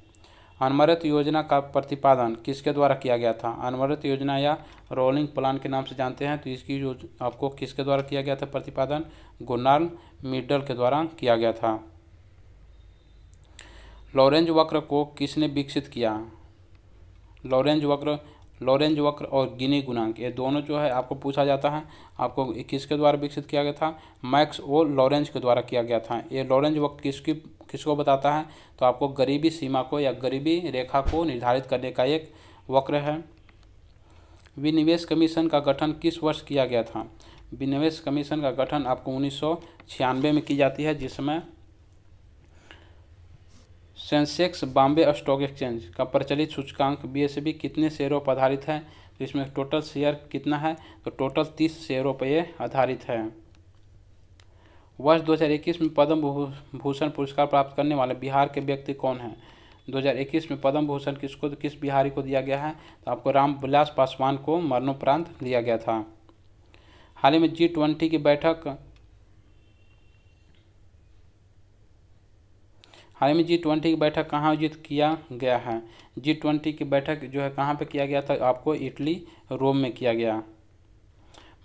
अनवरत योजना का प्रतिपादन किसके द्वारा किया गया था? अनवरत योजना या रोलिंग प्लान के नाम से जानते हैं। तो इसकी जो आपको किसके द्वारा किया गया था प्रतिपादन? गुनार्ड मिडल के द्वारा किया गया था। लॉरेंज वक्र को किसने विकसित किया? लॉरेंज वक्र और गिनी गुणांक, ये दोनों जो है आपको पूछा जाता है। आपको किसके द्वारा विकसित किया गया था? मैक्स ओ लॉरेंज के द्वारा किया गया था। ये लॉरेंज वक्र किसको बताता है? तो आपको गरीबी सीमा को या गरीबी रेखा को निर्धारित करने का एक वक्र है। विनिवेश कमीशन का गठन किस वर्ष किया गया था? विनिवेश कमीशन का गठन आपको 1996 में की जाती है, जिसमें सेंसेक्स बॉम्बे स्टॉक एक्सचेंज का प्रचलित सूचकांक BSE कितने शेयरों पर आधारित है? तो इसमें टोटल शेयर कितना है? तो टोटल 30 शेयरों पर यह आधारित है। वर्ष 2021 में पद्म भूषण पुरस्कार प्राप्त करने वाले बिहार के व्यक्ति कौन हैं? 2021 में पद्म भूषण किस बिहारी को दिया गया है? तो आपको रामविलास पासवान को मरणोपरांत दिया गया था। हाल ही में G20 की बैठक कहाँ आयोजित किया गया है? G20 की बैठक जो है कहाँ पे किया गया था? आपको इटली रोम में किया गया।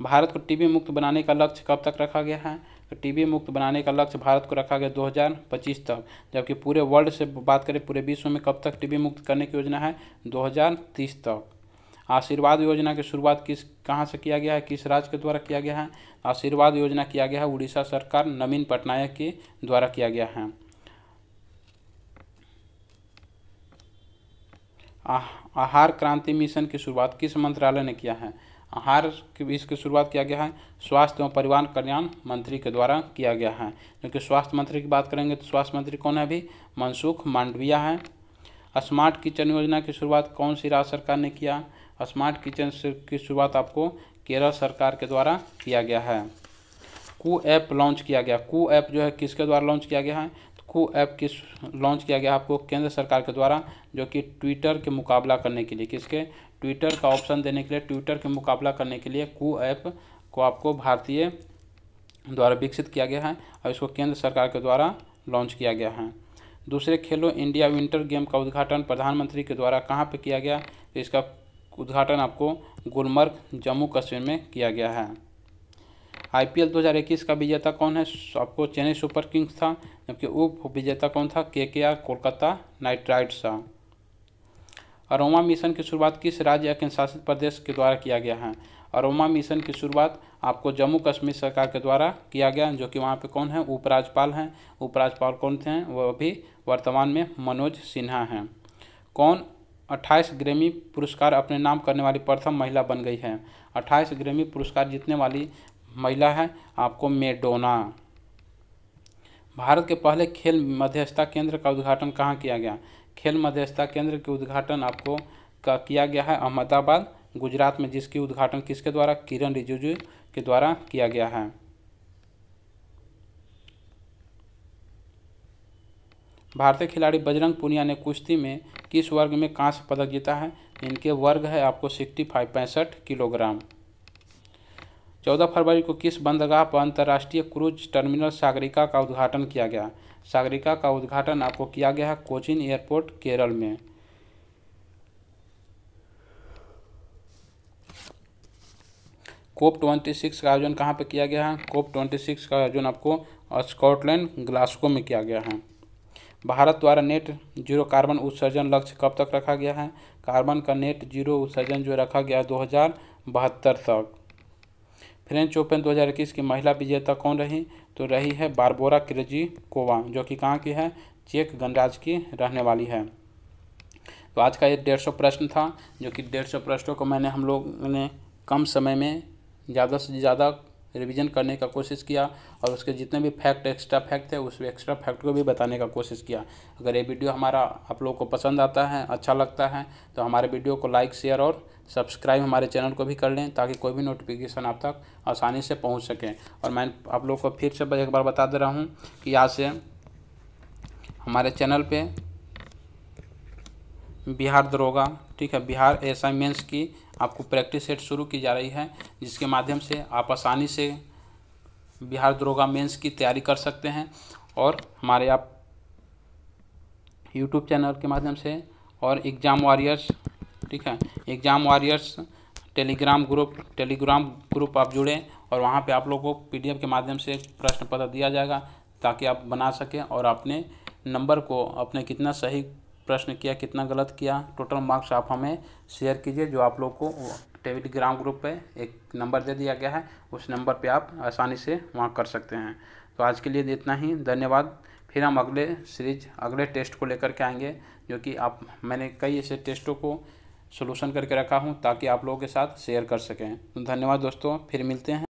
भारत को टीबी मुक्त बनाने का लक्ष्य कब तक रखा गया है? तो टीबी मुक्त बनाने का लक्ष्य भारत को रखा गया 2025 तक, जबकि पूरे वर्ल्ड से बात करें पूरे विश्व में कब तक टीबी मुक्त करने की योजना है? 2030 तक। आशीर्वाद योजना की शुरुआत कहाँ से किया गया है? किस राज्य के द्वारा किया गया है? आशीर्वाद योजना किया गया है उड़ीसा सरकार नवीन पटनायक के द्वारा किया गया है। आहार क्रांति मिशन की शुरुआत किस मंत्रालय ने किया है? आहार की इसकी शुरुआत किया गया है स्वास्थ्य एवं परिवार कल्याण मंत्री के द्वारा किया गया है। क्योंकि स्वास्थ्य मंत्री की बात करेंगे तो स्वास्थ्य मंत्री कौन है? अभी मनसुख मांडविया है। स्मार्ट किचन योजना की शुरुआत कौन सी राज्य सरकार ने किया? स्मार्ट किचन की शुरुआत आपको केरल सरकार के द्वारा किया गया है। कू ऐप लॉन्च किया गया। कू ऐप जो है किसके द्वारा लॉन्च किया गया है? तो कू ऐप किस लॉन्च किया गया आपको केंद्र सरकार के द्वारा, जो कि ट्विटर के मुकाबला करने के लिए, किसके, ट्विटर का ऑप्शन देने के लिए, ट्विटर के मुकाबला करने के लिए कू ऐप को आपको भारतीय द्वारा विकसित किया गया है और इसको केंद्र सरकार के द्वारा लॉन्च किया गया है। दूसरे खेलो इंडिया विंटर गेम का उद्घाटन प्रधानमंत्री के द्वारा कहाँ पे किया गया, तो इसका उद्घाटन आपको गुलमर्ग जम्मू कश्मीर में किया गया है। IPL 2021 का विजेता कौन है, आपको चेन्नई सुपर किंग्स था, जबकि उप विजेता कौन था, KKR कोलकाता नाइट राइडर्स था। अरोमा मिशन की शुरुआत किस राज्य या केंद्र शासित प्रदेश के द्वारा किया गया है, अरोमा मिशन की शुरुआत आपको जम्मू कश्मीर सरकार के द्वारा किया गया, जो कि वहाँ पे कौन है, उपराज्यपाल हैं। उपराज्यपाल कौन थे, वो अभी वर्तमान में मनोज सिन्हा हैं। कौन 28 ग्रैमी पुरस्कार अपने नाम करने वाली प्रथम महिला बन गई है, 28 ग्रैमी पुरस्कार जीतने वाली महिला है आपको मैडोना। भारत के पहले खेल मध्यस्थता केंद्र का उद्घाटन कहाँ किया गया, खेल मध्यस्थता केंद्र के उद्घाटन आपको किया गया है अहमदाबाद गुजरात में, जिसकी उद्घाटन किसके द्वारा, किरण रिजिजू के द्वारा किया गया है। भारतीय खिलाड़ी बजरंग पुनिया ने कुश्ती में किस वर्ग में कांस्य पदक जीता है, इनके वर्ग है आपको 65 किलोग्राम। 14 फरवरी को किस बंदरगाह पर अंतर्राष्ट्रीय क्रूज टर्मिनल सागरिका का उद्घाटन किया गया, सागरिका का उद्घाटन आपको किया गया है कोचीन एयरपोर्ट केरल में। COP26 का आयोजन कहाँ पे किया गया है, COP26 का आयोजन आपको स्कॉटलैंड ग्लासगो में किया गया है। भारत द्वारा नेट जीरो कार्बन उत्सर्जन लक्ष्य कब तक रखा गया है, कार्बन का नेट जीरो उत्सर्जन जो रखा गया है 2072 तक। फ्रेंच ओपन 2021 की महिला विजेता कौन रही, तो रही है बारबोरा क्रेजिकोवा, जो कि कहाँ की है, चेक गणराज्य की रहने वाली है। तो आज का ये 150 प्रश्न था, जो कि 150 प्रश्नों को हम लोग ने कम समय में ज़्यादा से ज़्यादा रिवीजन करने का कोशिश किया और उसके जितने भी फैक्ट एक्स्ट्रा फैक्ट थे उस एक्स्ट्रा फैक्ट को भी बताने का कोशिश किया। अगर ये वीडियो हमारा आप लोगों को पसंद आता है, अच्छा लगता है, तो हमारे वीडियो को लाइक शेयर और सब्सक्राइब हमारे चैनल को भी कर लें, ताकि कोई भी नोटिफिकेशन आप तक आसानी से पहुँच सके। और मैं आप लोग को फिर से एक बार बता दे रहा हूँ कि आज से हमारे चैनल पर बिहार दरोगा, ठीक है, बिहार ASI मेंस की आपको प्रैक्टिस सेट शुरू की जा रही है, जिसके माध्यम से आप आसानी से बिहार दरोगा मेंस की तैयारी कर सकते हैं। और हमारे आप यूट्यूब चैनल के माध्यम से और एग्ज़ाम वॉरियर्स, ठीक है, एग्ज़ाम वॉरियर्स टेलीग्राम ग्रुप आप जुड़ें और वहाँ पे आप लोगों को PDF के माध्यम से प्रश्न पत्र दिया जाएगा, ताकि आप बना सकें और अपने नंबर को, अपने कितना सही प्रश्न किया, कितना गलत किया, टोटल मार्क्स आप हमें शेयर कीजिए। जो आप लोग को टेलीग्राम ग्रुप पे एक नंबर दे दिया गया है, उस नंबर पे आप आसानी से वहाँ कर सकते हैं। तो आज के लिए इतना ही, धन्यवाद। फिर हम अगले टेस्ट को लेकर के आएंगे, जो कि मैंने कई ऐसे टेस्टों को सोल्यूशन करके रखा हूँ ताकि आप लोगों के साथ शेयर कर सकें। तो धन्यवाद दोस्तों, फिर मिलते हैं।